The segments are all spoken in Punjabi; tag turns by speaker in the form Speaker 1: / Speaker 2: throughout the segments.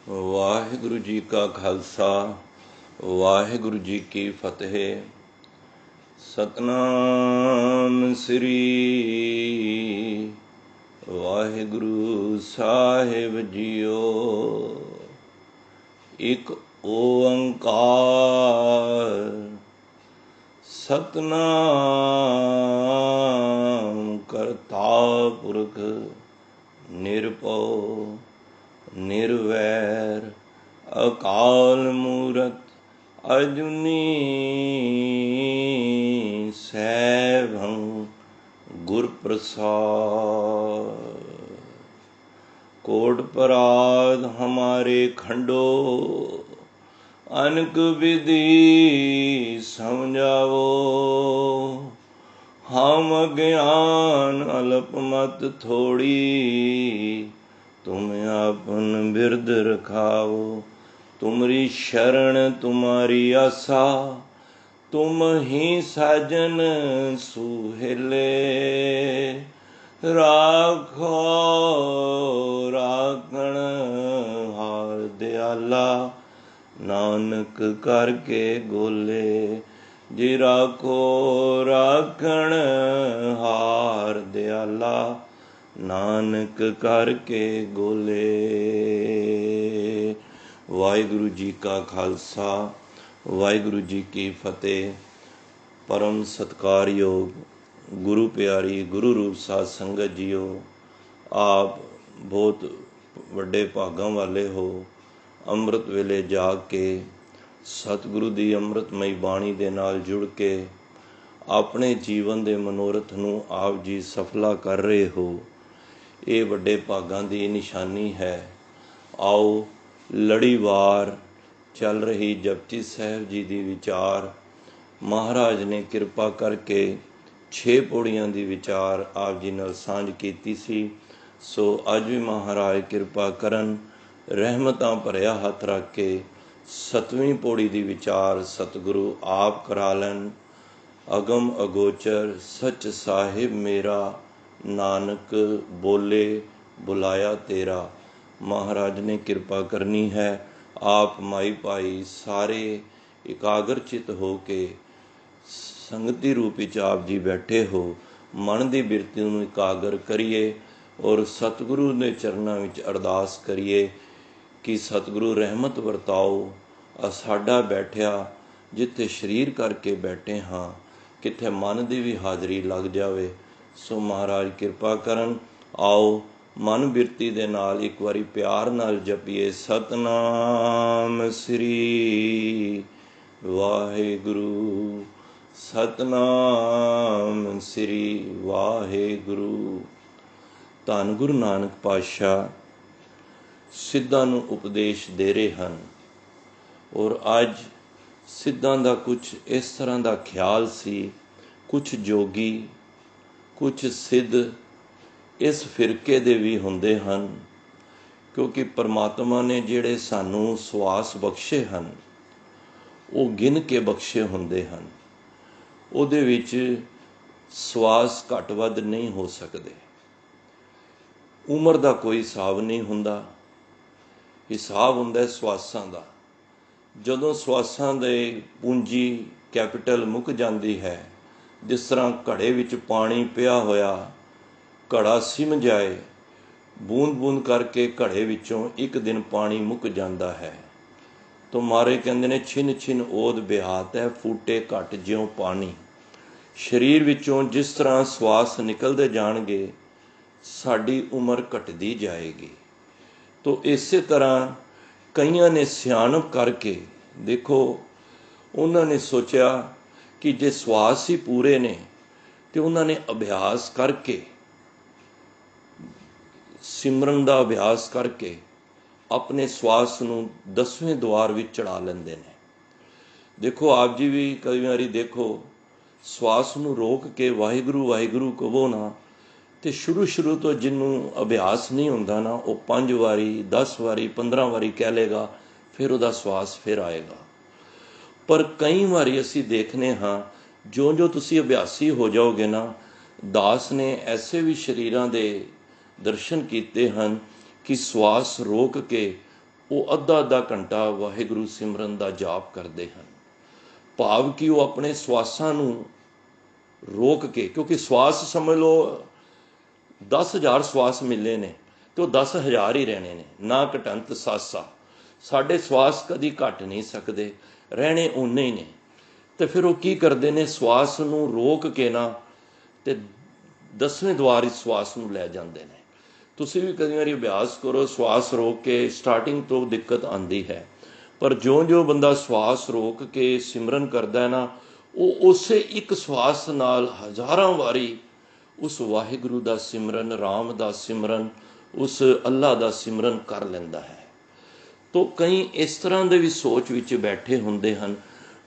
Speaker 1: ਵਾਹਿਗੁਰੂ ਜੀ ਕਾ ਖਾਲਸਾ ਵਾਹਿਗੁਰੂ ਜੀ ਕੀ ਫਤਿਹ। ਸਤਨਾਮ ਸ੍ਰੀ ਵਾਹਿਗੁਰੂ ਸਾਹਿਬ ਜੀਓ। ਇੱਕ ਓੰਕਾਰ ਸਤਨਾਮ ਕਰਤਾ ਪੁਰਖ ਨਿਰਭਉ ਨਿਰਵੈਰ ਅਕਾਲ ਮੂਰਤ ਅਜੂਨੀ ਸੈਭੰ ਗੁਰ ਪ੍ਰਸਾਦ। कोट पराध हमारे खंडो अनक विधि समझावो। हम अज्ञान अल्प मत थोड़ी तुम आपन बिरद रखाओ। तुमरी शरण तुम्हारी आसा तुम ही साजन सुहेले। राखो राखण हार दयाला नानक करके गोले। जी राखो राखण हार दयाला नानक करके गोले। वाहिगुरु जी का खालसा वाहिगुरु जी की फतेह। परम सत्कारयोग गुरु प्यारी गुरु रूप साध संगत जीओ, आप बहुत ਵੱਡੇ ਭਾਗਾਂ ਵਾਲੇ ਹੋ। ਅੰਮ੍ਰਿਤ ਵੇਲੇ ਜਾਗ ਕੇ ਸਤਿਗੁਰੂ ਦੀ ਅੰਮ੍ਰਿਤਮਈ ਬਾਣੀ ਦੇ ਨਾਲ ਜੁੜ ਕੇ ਆਪਣੇ ਜੀਵਨ ਦੇ ਮਨੋਰਥ ਨੂੰ ਆਪ ਜੀ ਸਫਲਾ ਕਰ ਰਹੇ ਹੋ। ਇਹ ਵੱਡੇ ਭਾਗਾਂ ਦੀ ਨਿਸ਼ਾਨੀ ਹੈ। ਆਓ ਲੜੀਵਾਰ ਚੱਲ ਰਹੀ ਜਪਜੀ ਸਾਹਿਬ ਜੀ ਦੀ ਵਿਚਾਰ ਮਹਾਰਾਜ ਨੇ ਕਿਰਪਾ ਕਰਕੇ 6 ਪੌੜੀਆਂ ਦੀ ਵਿਚਾਰ ਆਪ ਜੀ ਨਾਲ ਸਾਂਝ ਕੀਤੀ ਸੀ। ਸੋ ਅੱਜ ਵੀ ਮਹਾਰਾਜ ਕਿਰਪਾ ਕਰਨ ਰਹਿਮਤਾਂ ਭਰਿਆ ਹੱਥ ਰੱਖ ਕੇ 7ਵੀਂ ਪੌੜੀ ਦੀ ਵਿਚਾਰ ਸਤਿਗੁਰੂ ਆਪ ਕਰਾ ਲੈਣ। ਅਗਮ ਅਗੋਚਰ ਸੱਚ ਸਾਹਿਬ ਮੇਰਾ ਨਾਨਕ ਬੋਲੇ ਬੁਲਾਇਆ ਤੇਰਾ। ਮਹਾਰਾਜ ਨੇ ਕਿਰਪਾ ਕਰਨੀ ਹੈ। ਆਪ ਮਾਈ ਭਾਈ ਸਾਰੇ ਇਕਾਗਰ ਚਿਤ ਹੋ ਕੇ ਸੰਗਤੀ ਰੂਪ ਵਿੱਚ ਆਪ ਜੀ ਬੈਠੇ ਹੋ। ਮਨ ਦੀ ਬਿਰਤੀ ਨੂੰ ਇਕਾਗਰ ਕਰੀਏ ਔਰ ਸਤਿਗੁਰੂ ਦੇ ਚਰਨਾਂ ਵਿੱਚ ਅਰਦਾਸ ਕਰੀਏ ਕਿ ਸਤਿਗੁਰੂ ਰਹਿਮਤ ਵਰਤਾਓ। ਸਾਡਾ ਬੈਠਿਆ ਜਿੱਥੇ ਸਰੀਰ ਕਰਕੇ ਬੈਠੇ ਹਾਂ ਕਿੱਥੇ ਮਨ ਦੀ ਵੀ ਹਾਜ਼ਰੀ ਲੱਗ ਜਾਵੇ। ਸੋ ਮਹਾਰਾਜ ਕਿਰਪਾ ਕਰਨ। ਆਓ ਮਨ ਬਿਰਤੀ ਦੇ ਨਾਲ ਇੱਕ ਵਾਰੀ ਪਿਆਰ ਨਾਲ ਜਪੀਏ ਸਤਨਾਮ ਸ੍ਰੀ ਵਾਹਿਗੁਰੂ ਸਤਨਾਮ ਸ੍ਰੀ ਵਾਹਿਗੁਰੂ। ਧੰਨ ਗੁਰੂ ਨਾਨਕ ਪਾਤਸ਼ਾਹ ਸਿੱਧਾਂ ਨੂੰ ਉਪਦੇਸ਼ ਦੇ ਰਹੇ ਹਨ ਔਰ ਅੱਜ ਸਿੱਧਾਂ ਦਾ ਕੁਝ ਇਸ ਤਰ੍ਹਾਂ ਦਾ ਖਿਆਲ ਸੀ। ਕੁਝ ਜੋਗੀ ਕੁਝ ਸਿੱਧ ਇਸ ਫਿਰਕੇ ਦੇ ਵੀ ਹੁੰਦੇ ਹਨ, ਕਿਉਂਕਿ ਪਰਮਾਤਮਾ ਨੇ ਜਿਹੜੇ ਸਾਨੂੰ ਸਵਾਸ ਬਖਸ਼ੇ ਹਨ ਉਹ ਗਿਣ ਕੇ ਬਖਸ਼ੇ ਹੁੰਦੇ ਹਨ। ਉਹਦੇ ਵਿੱਚ ਸਵਾਸ ਘੱਟ ਵੱਧ ਨਹੀਂ ਹੋ ਸਕਦੇ। ਉਮਰ ਦਾ ਕੋਈ ਹਿਸਾਬ ਨਹੀਂ ਹੁੰਦਾ, ਹਿਸਾਬ ਹੁੰਦਾ ਸਵਾਸਾਂ ਦਾ। ਜਦੋਂ ਸਵਾਸਾਂ ਦੇ ਪੂੰਜੀ ਕੈਪੀਟਲ ਮੁੱਕ ਜਾਂਦੀ ਹੈ, ਜਿਸ ਤਰ੍ਹਾਂ ਘੜੇ ਵਿੱਚ ਪਾਣੀ ਪਿਆ ਹੋਇਆ ਘੜਾ ਸਿਮ ਜਾਏ, ਬੂੰਦ ਬੂੰਦ ਕਰਕੇ ਘੜੇ ਵਿੱਚੋਂ ਇੱਕ ਦਿਨ ਪਾਣੀ ਮੁੱਕ ਜਾਂਦਾ ਹੈ। ਤੋ ਮਾਰੇ ਕਹਿੰਦੇ ਨੇ ਛਿਨ ਛਿਨ ਓਦ ਬਿਹਾਤ ਹੈ ਫੂਟੇ ਘੱਟ ਜਿਉਂ ਪਾਣੀ। ਸਰੀਰ ਵਿੱਚੋਂ ਜਿਸ ਤਰ੍ਹਾਂ ਸਵਾਸ ਨਿਕਲਦੇ ਜਾਣਗੇ ਸਾਡੀ ਉਮਰ ਘਟਦੀ ਜਾਏਗੀ। ਤੋ ਇਸੇ ਤਰ੍ਹਾਂ ਕਈਆਂ ਨੇ ਸਿਆਣਪ ਕਰਕੇ ਦੇਖੋ, ਉਹਨਾਂ ਨੇ ਸੋਚਿਆ ਕਿ ਜੇ ਸਵਾਸ ਹੀ ਪੂਰੇ ਨੇ ਤੇ ਉਹਨਾਂ ਨੇ ਅਭਿਆਸ ਕਰਕੇ ਸਿਮਰਨ ਦਾ ਅਭਿਆਸ ਕਰਕੇ ਆਪਣੇ ਸਵਾਸ ਨੂੰ 10ਵੇਂ ਦੁਆਰ ਵਿੱਚ ਚੜ੍ਹਾ ਲੈਂਦੇ ਨੇ। ਦੇਖੋ ਆਪ ਜੀ ਵੀ ਕਈ ਵਾਰੀ ਦੇਖੋ ਸਵਾਸ ਨੂੰ ਰੋਕ ਕੇ ਵਾਹਿਗੁਰੂ ਵਾਹਿਗੁਰੂ ਕਹੋ ਨਾ, ਤੇ ਸ਼ੁਰੂ ਤੋਂ ਜਿਹਨੂੰ ਅਭਿਆਸ ਨਹੀਂ ਹੁੰਦਾ ਨਾ ਉਹ 5 ਵਾਰੀ 10 ਵਾਰੀ 15 ਵਾਰੀ ਕਹਿ ਲੇਗਾ, ਫਿਰ ਉਹਦਾ ਸਵਾਸ ਫਿਰ ਆਏਗਾ। ਪਰ ਕਈ ਵਾਰੀ ਅਸੀਂ ਦੇਖਦੇ ਹਾਂ ਜੋ ਤੁਸੀਂ ਅਭਿਆਸੀ ਹੋ ਜਾਓਗੇ ਨਾ, ਦਾਸ ਨੇ ਐਸੇ ਵੀ ਸਰੀਰਾਂ ਦੇ ਦਰਸ਼ਨ ਕੀਤੇ ਹਨ ਕਿ ਸਵਾਸ ਰੋਕ ਕੇ वो अद्धा अद्धा घंटा वाहिगुरू सिमरन का जाप करते हैं। भाव कि वो अपने स्वासां नूं रोक के, क्योंकि श्वास समझ लो 10,000 श्वास मिले ने तो 10,000 ही रहने ने, ना घटंत सासा। साढ़े श्वास कदी घट नहीं सकते, रहने उन्ने ही ने। तो फिर वो की करते हैं, श्वास नूं रोक के ना ते 10वें द्वार इस श्वास नूं लै जाते हैं। तुसीं भी कई बार अभ्यास करो, श्वास रोक के स्टार्टिंग तो दिक्कत आती है, पर जो जो बंदा श्वास रोक के सिमरन करता है ना, वो उस एक श्वास नाल हज़ारां वारी उस वाहिगुरू का सिमरन, राम का सिमरन, उस अल्लाह का सिमरन कर लेंदा है। तो कई इस तरह के भी सोच विच बैठे होंदे हन।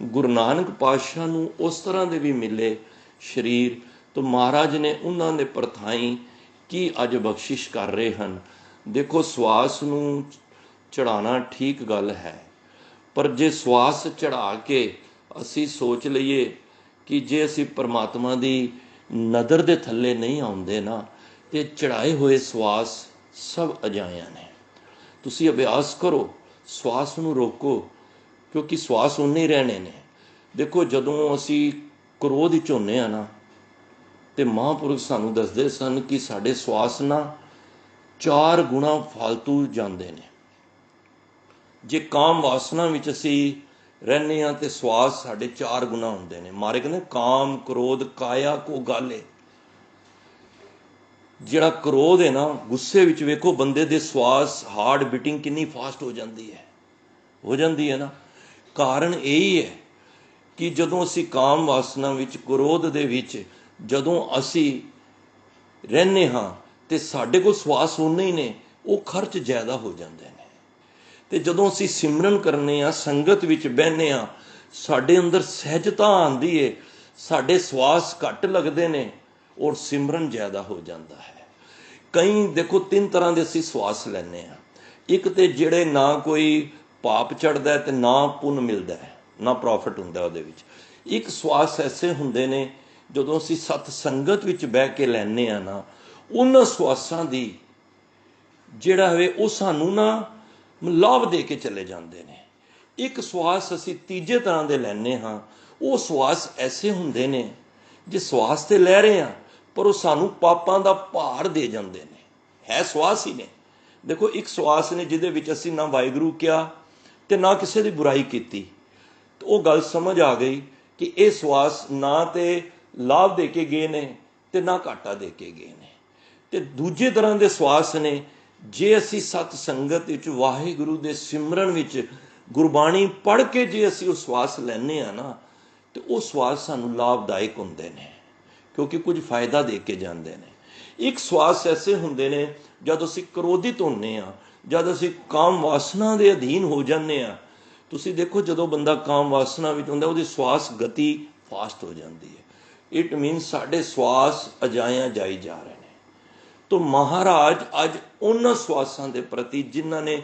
Speaker 1: गुरु नानक पातशाह नूं उस तरह के भी मिले शरीर, तो महाराज ने उन्होंने परथाई की अज बख्शिश कर रहे हैं। देखो श्वास नूं चढ़ाना ठीक गल है, पर जे श्वास चढ़ा के असी सोच लईए कि जे असी परमात्मा की नज़र दे थल्ले नहीं आउंदे ना, ते चढ़ाए हुए श्वास सब अजाया ने। तुसी अभ्यास करो, श्वास नूं रोको, क्योंकि श्वास उन्ने ही रहने ने। देखो जदों असी क्रोध विच हुंदे आ ना, ते महापुरुष सानूं दसदे सन कि साडे श्वास ना 4 गुणा फालतू जांदे ने। जे काम वासना विच असी रहने आ ते श्वास साडे 4 गुणा हुंदे ने। मारे कहंदे काम क्रोध काया को गाले। जिहड़ा क्रोध है ना, गुस्से विच वेखो बंदे दे श्वास हार्ट बीटिंग कितनी फास्ट हो जाती है ना। कारण यही है कि जदों असी काम वासना विच, क्रोध दे विच जदों असी रहने हाँ, ते साडे कोल श्वास उन्ने ही ने, वो खर्च ज़्यादा हो जाते हैं। ते जदों असी सिमरन करने आ, संगत विच बहने आ, साडे अंदर सहजता आंदी है, साडे श्वास घट लगते हैं और सिमरन ज़्यादा हो जाता है। कई देखो 3 तरह के असी श्वास लैने आ। एक तो जिहड़े ना कोई पाप चढ़ता है ते ना पुण्य मिलता है, ना प्रॉफिट हुंदा उहदे विच। एक श्वास ऐसे हुंदे ने जदों असी सत संगत विच बह के लैने आ ना, उन्हां श्वासां दी जिहड़ा है वो सानू ना लाभ दे के चले जाते हैं। एक श्वास असी तीजे तरह के लैने हाँ, वो श्वास ऐसे हुंदे ने जे श्वास तो लै रहे हैं पर वो सानू पापां दा भार दे जाते हैं, है श्वास ही ने। देखो एक श्वास ने जिहदे विच असी ना वाहिगुरू किया ते ना किसी की बुराई की, तो वो गल समझ आ गई कि ये श्वास ना तो लाभ दे के गए ने ते ना घाटा दे के गए ने। ते दूजे तरह के श्वास ने, जे असी सत संगत विच वाहिगुरू दे सिमरन विच गुरबाणी पढ़ के जे असी वो श्वास लैने आ ना, तो वो श्वास सानू लाभदायक हुंदे ने, क्योंकि कुछ फायदा दे के जाते हैं। एक श्वास ऐसे हुंदे ने जद असी क्रोधित होने आ, जद असी काम वासना के अधीन हो जाने आ। तुसी देखो जदों बंदा काम वासना विच हुंदा, उहदी श्वास गति फास्ट हो जाती है। इट मीनस साडे श्वास अजाया जाई जा रहे हैं। तो महाराज अज उन्हां श्वासां दे प्रति जिन्हां ने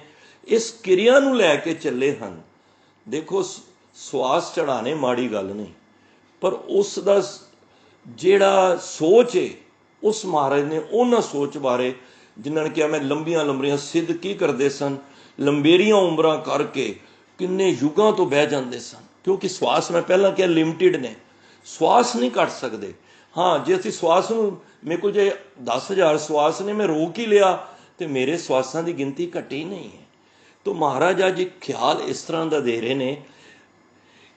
Speaker 1: इस क्रिया नूं लैके चले हन, देखो श्वास चढ़ाने माड़ी गल नहीं, पर उसका जिहड़ा सोच है, उस महाराज ने उन्हां सोच बारे जिन्होंने कहा मैं लंबियां लंबियां सिद्ध की करते सन, लंबेरियां उम्रां करके किन्ने युगां तो बह जाते सन, क्योंकि श्वास मैं पहला क्या लिमिटेड ने, श्वास नहीं घट सकते। हाँ जे असी श्वास नूं, मेरे को जे 10,000 श्वास ने मैं रोक ही लिया तो मेरे श्वासां की गिनती घटी नहीं है। तो महाराज अज ख्याल इस तरह का दे रहे ने,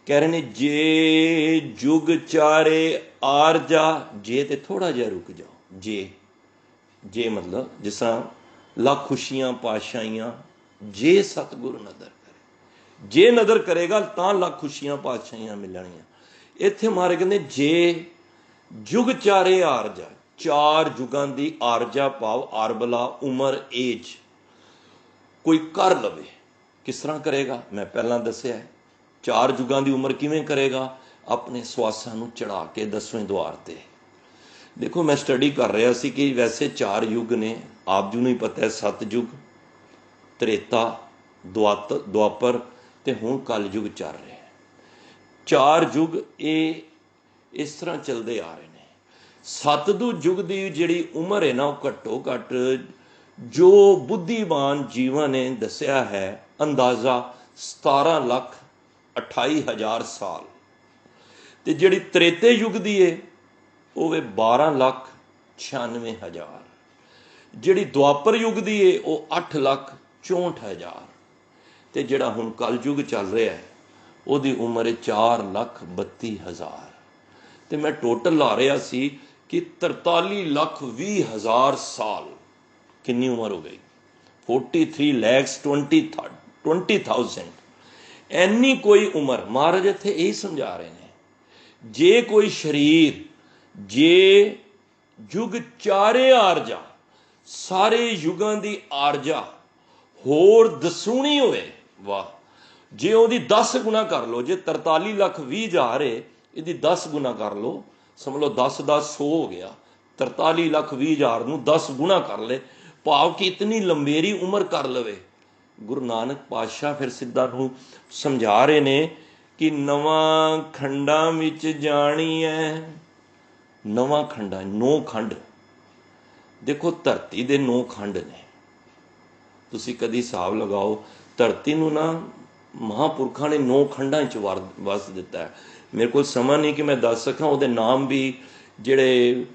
Speaker 1: कह रहे ने जे जुग चारे आर जा, जे ते थोड़ा जिहा रुक जाओ। जे मतलब जिस तरह लख खुशियां पातशाहियां जे सतगुरु नदर करे, जे नदर करेगा तो लख खुशियां पातशाहियां मिलणियां। इत्थे मारे कहंदे जे जुग चारे आरजा, 4 जुगां दी आरजा पाओ, आरबला उमर एज कोई कर लवे। किस तरह करेगा मैं पहला दसिया है, 4 जुगां दी उमर किवें करेगा, अपने श्वासां नूं चढ़ा के 10वें द्वार ते। देखो मैं स्टडी कर रहा सी कि वैसे 4 युग ने, आप जी नूं ही पता है, सतयुग, त्रेता, द्वापर ते हुण कल युग चल रहा है। 4 युग ये इस तरह चलते आ रहे हैं। सतयुग युग की जिहड़ी उम्र है ना, वो घट्टो घट जो बुद्धिमान जीवन ने दसिया है अंदाज़ा 17,28,000 साल, ते जिहड़ी त्रेते युग दी है वो 12,96,000, जिहड़ी द्वापर युग दी है वो 8,64,000, ते जिहड़ा हुण कल युग चल रहा है ਉਹਦੀ उम्र है 4,32,000। तो मैं टोटल ला रहा सी कि 43,20,000 साल कितनी उम्र हो गई, 43,20,000। ਐਨੀ कोई उम्र महाराज इत्थे यही समझा रहे हैं, जे कोई शरीर जे युग चारे आरजा सारे युगां दी आरजा होर दसूनी होए, वाह, जे ਉਹਦੀ 10 गुना कर लो, जे 43,20,000 है ਇਹਦੀ 10 गुना कर लो, समझ लो 10 10 100 हो गया, 43,20,000 ਨੂੰ 10 गुना कर ले, भाव कि इतनी लंबेरी उम्र कर लवे। गुरु नानक पातशाह फिर सिद्धां नूं समझा रहे ने कि नवां खंडां विच जाणी है, नवां खंडा 9 खंड, देखो धरती दे 9 खंड ने, तुसीं कदी हिसाब लगाओ, धरती नूं ना महापुरखा ने 9 खंडा वस दिता है। मेरे को समा नहीं कि मैं दस सकां उहदे नाम भी जिहड़े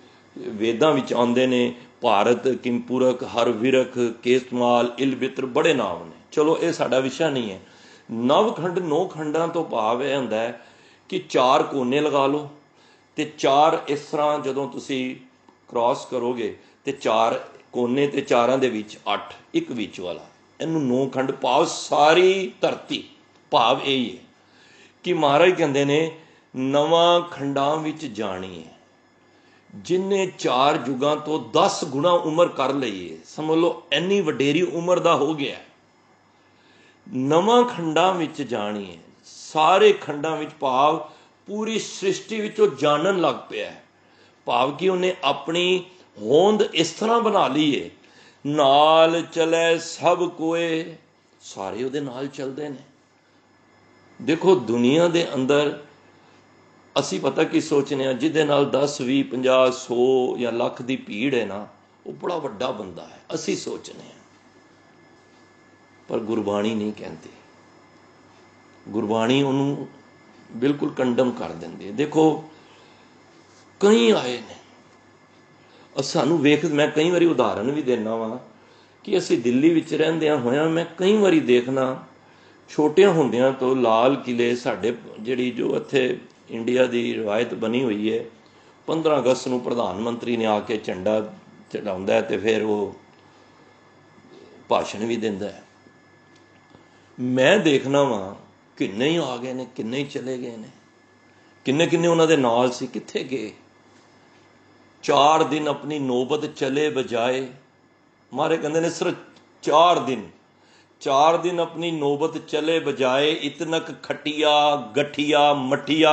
Speaker 1: वेदां विच आउंदे ने, भारत, किमपुरक, हर विरख, केसमाल, इलबित्र, बड़े नाम ने। चलो ये साडा विशा नहीं है। नवखंड 9 खंडां तो भाव यह हुंदा है कि 4 कोने लगा लो, तो 4 इस तरह जदों तुसीं क्रॉस करोगे तो 4 कोने, ते 4 दे विच 8, एक विच वाला, इनू 9 खंड, भाव सारी धरती। भाव यही है कि महाराज कहते ने नवां खंडां विच जानी है, जिन्हें 4 युगां तो 10 गुना उम्र कर लई है, समझ लो इन्नी वडेरी उम्र दा हो गया। नवां खंडां विच जानी है, सारे खंडां विच, भाव पूरी सृष्टि विचों जानन लग पिया है। भाव कि उन्हें अपनी होंद इस तरह बना ली है, नाल चले सब कोए, सारे उहदे नाल चलदे ने। देखो दुनिया दे अंदर असी पता की सोचने, जिहदे नाल 10 20 50 100 या लख की भीड़ है ना, वो बड़ा वड्डा बंदा है, असी सोचने हैं। पर गुरबाणी नहीं कहती, गुरबाणी उन्होंने बिल्कुल कंडम कर देंदी है। देखो कई आए ने, सानू वेख, मैं कई बारी उदाहरण भी देना वा कि असी दिल्ली विच रहिंदियां होया, मैं कई बारी देखना छोटियां होंदियां तो लाल किले साडे जिहड़ी जो इत्थे इंडिया की रिवायत बनी हुई है, 15 अगस्त नूं प्रधानमंत्री ने आके झंडा चढ़ाउंदा है ते फिर वो भाषण भी दिंदा है। मैं देखना वा किन्ने ही आ गए ने, किन्ने ही चले गए ने, किन्ने किन्ने उन्हां दे नाल सी, कित्थे गए। 4 दिन अपनी नौबत चले बजाए, मारे कहते ने सिर्फ 4 दिन अपनी नौबत चले बजाए, इतनक खटिया गठिया मठिया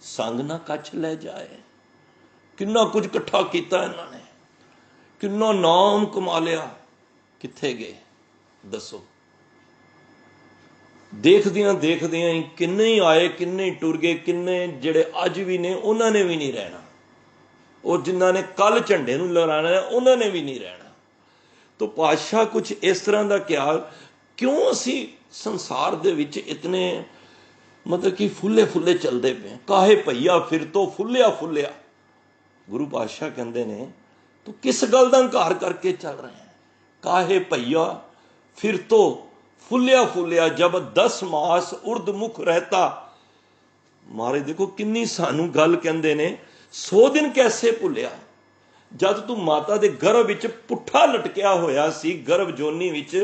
Speaker 1: संग ना कछ ले जाए। किन्ना कुछ इकट्ठा किया इन्होंने, किन्ना नाम कमा लिया, कित्थे गए दसो। देखदियां देखदियां ही किन्ने ही आए, किन्ने ही टुर गए, किन्ने जिहड़े अज भी ने उन्होंने भी नहीं रहना, और जिन्हों ने कल झंडे नूं लहराना है उन्होंने भी नहीं रहना। तो पातशाह कुछ इस तरह का क्या, क्यों असी संसार दे विच इतने मतलब कि फुले फुले चलते पे, काहे भैया फिर तो फुलिया फुलिया। गुरु पातशाह कहते ने तू किस गल दा हंकार करके चल रहे हैं, काहे भैया फिर तो फुलिया फुलिया, जब 10 मास उर्दमुख रहता। मारे देखो किन्नी सानू गल कहते ने, 100 दिन कैसे भुलिया, जब तू माता दे गर्भ विच पुट्ठा लटकिया होया सी, गर्भ जोनी विच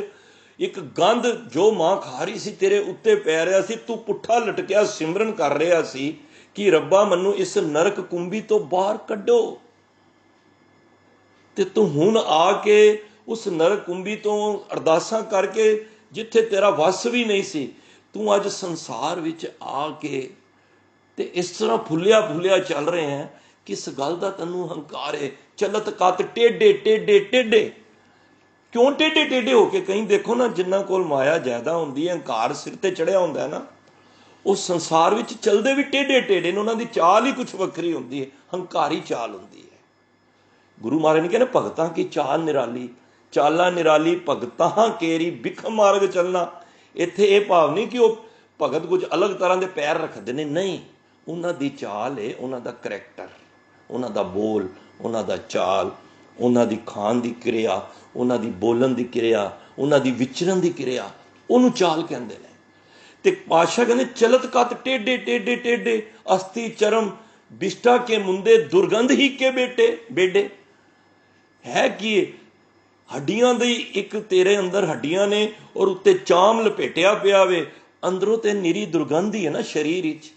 Speaker 1: एक गंद जो मां खा रही सी तेरे उत्ते पै रहा सी, तू पुट्ठा लटकिया सिमरन कर रहा सी कि रब्बा मन्नू इस नरक कुंभी तो बाहर कड्डो, ते तू हुण आके उस नरक कुंभी तो अरदासां करके जिथे तेरा वस भी नहीं सी, तू अज संसार विच आके ते इस तरह फुलिया फुलिया चल रहे हैं। किस गल दा तैनू हंकार है, चलत कत टेढ़े टेढ़े टेढ़े, क्यों टेढ़े टेढ़े होके। कहीं देखो ना जिन्हां कोल माया ज्यादा हुंदी है, हंकार सिर ते चढ़िया हुंदा है ना, वो संसार विच चलदे भी टेढ़े टेढ़े ने, उन्हां दी चाल ही कुछ वक्री हुंदी है, हंकारी चाल हुंदी है। गुरु महाराज ने कहना भगतां की चाल निराली, ਚਾਲਾ ਨਿਰਾਲੀ ਭਗਤਾਂ ਕੇਰੀ ਬਿਖ ਮਾਰਗ ਚੱਲਣਾ। ਇੱਥੇ ਇਹ ਭਾਵ ਨਹੀਂ ਕਿ ਉਹ ਭਗਤ ਕੁਝ ਅਲੱਗ ਤਰ੍ਹਾਂ ਦੇ ਪੈਰ ਰੱਖਦੇ ਨੇ, ਨਹੀਂ, ਉਹਨਾਂ ਦੀ ਚਾਲ ਹੈ, ਉਹਨਾਂ ਦਾ ਕਰੈਕਟਰ, ਉਹਨਾਂ ਦਾ ਬੋਲ, ਉਹਨਾਂ ਦਾ ਚਾਲ, ਉਹਨਾਂ ਦੀ ਖਾਣ ਦੀ ਕਿਰਿਆ, ਉਹਨਾਂ ਦੀ ਬੋਲਣ ਦੀ ਕਿਰਿਆ, ਉਹਨਾਂ ਦੀ ਵਿਚਰਨ ਦੀ ਕਿਰਿਆ, ਉਹਨੂੰ ਚਾਲ ਕਹਿੰਦੇ ਨੇ। ਤੇ ਪਾਤਸ਼ਾਹ ਕਹਿੰਦੇ ਚਲਤ ਕਤ ਟੇਢੇ ਟੇਢੇ ਟੇਢੇ ਅਸਥੀ ਚਰਮ ਬਿਸ਼ਟਾ ਕੇ ਮੁੰਦੇ ਦੁਰਗੰਧ ਹੀ ਕੇ ਬੇਡੇ। ਹੈ ਕੀ? ਹੱਡੀਆਂ ਦੀ ਇੱਕ ਤੇਰੇ ਅੰਦਰ ਹੱਡੀਆਂ ਨੇ ਔਰ ਉੱਤੇ ਚਾਮ ਲਪੇਟਿਆ ਪਿਆ ਵੇ, ਅੰਦਰੋਂ ਤੇ ਨਿਰੀ ਦੁਰਗੰਧ ਹੀ ਹੈ ਨਾ ਸਰੀਰ ਵਿੱਚ।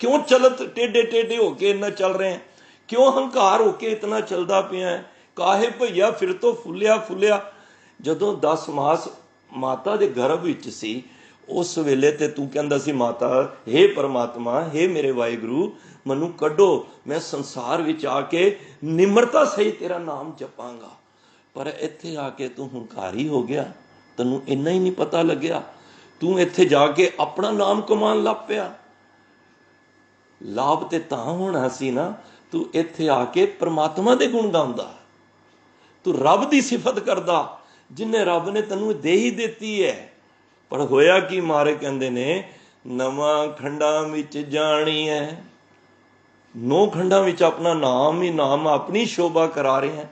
Speaker 1: ਕਿਉਂ ਚਲਤ ਟੇਢੇ ਟੇਢੇ ਹੋ ਕੇ ਇੰਨਾ ਚੱਲ ਰਹੇ ਹੈ? ਕਿਉਂ ਹੰਕਾਰ ਹੋ ਕੇ ਇਤਨਾ ਚੱਲਦਾ ਪਿਆ ਹੈ? ਕਾਹੇ ਭਈਆ ਫਿਰ ਤੋਂ ਫੁੱਲਿਆ ਫੁੱਲਿਆ। ਜਦੋਂ 10 ਮਾਸ ਮਾਤਾ ਦੇ ਗਰਭ ਵਿੱਚ ਸੀ, ਉਸ ਵੇਲੇ ਤੇ ਤੂੰ ਕਹਿੰਦਾ ਸੀ ਮਾਤਾ, ਹੇ ਪਰਮਾਤਮਾ, ਹੇ ਮੇਰੇ ਵਾਹਿਗੁਰੂ, ਮੈਨੂੰ ਕੱਢੋ, ਮੈਂ ਸੰਸਾਰ ਵਿੱਚ ਆ ਕੇ ਨਿਮਰਤਾ ਸਹੀ ਤੇਰਾ ਨਾਮ ਜਪਾਂਗਾ। ਪਰ ਇੱਥੇ ਆ ਕੇ ਤੂੰ ਹੰਕਾਰੀ ਹੋ ਗਿਆ, ਤੈਨੂੰ ਇੰਨਾ ਹੀ ਨਹੀਂ ਪਤਾ ਲੱਗਿਆ। ਤੂੰ ਇੱਥੇ ਜਾ ਕੇ ਆਪਣਾ ਨਾਮ ਕਮਾਉਣ ਲੱਗ ਪਿਆ। ਲਾਭ ਤੇ ਤਾਂ ਹੋਣਾ ਸੀ ਨਾ, ਤੂੰ ਇੱਥੇ ਆ ਕੇ ਪਰਮਾਤਮਾ ਦੇ ਗੁਣ ਗਾਉਂਦਾ, ਤੂੰ ਰੱਬ ਦੀ ਸਿਫਤ ਕਰਦਾ, ਜਿਹਨੇ ਰੱਬ ਨੇ ਤੈਨੂੰ ਦੇ ਹੀ ਦਿੱਤੀ ਹੈ। ਪਰ ਹੋਇਆ ਕੀ? ਮਾਰੇ ਕਹਿੰਦੇ ਨੇ ਨਵਾਂ ਖੰਡਾਂ ਵਿੱਚ ਜਾਣੀ ਹੈ। 9 ਖੰਡਾਂ ਵਿੱਚ ਆਪਣਾ ਨਾਮ ਹੀ ਨਾਮ, ਆਪਣੀ ਸ਼ੋਭਾ ਕਰਾ ਰਹੇ ਹੈ।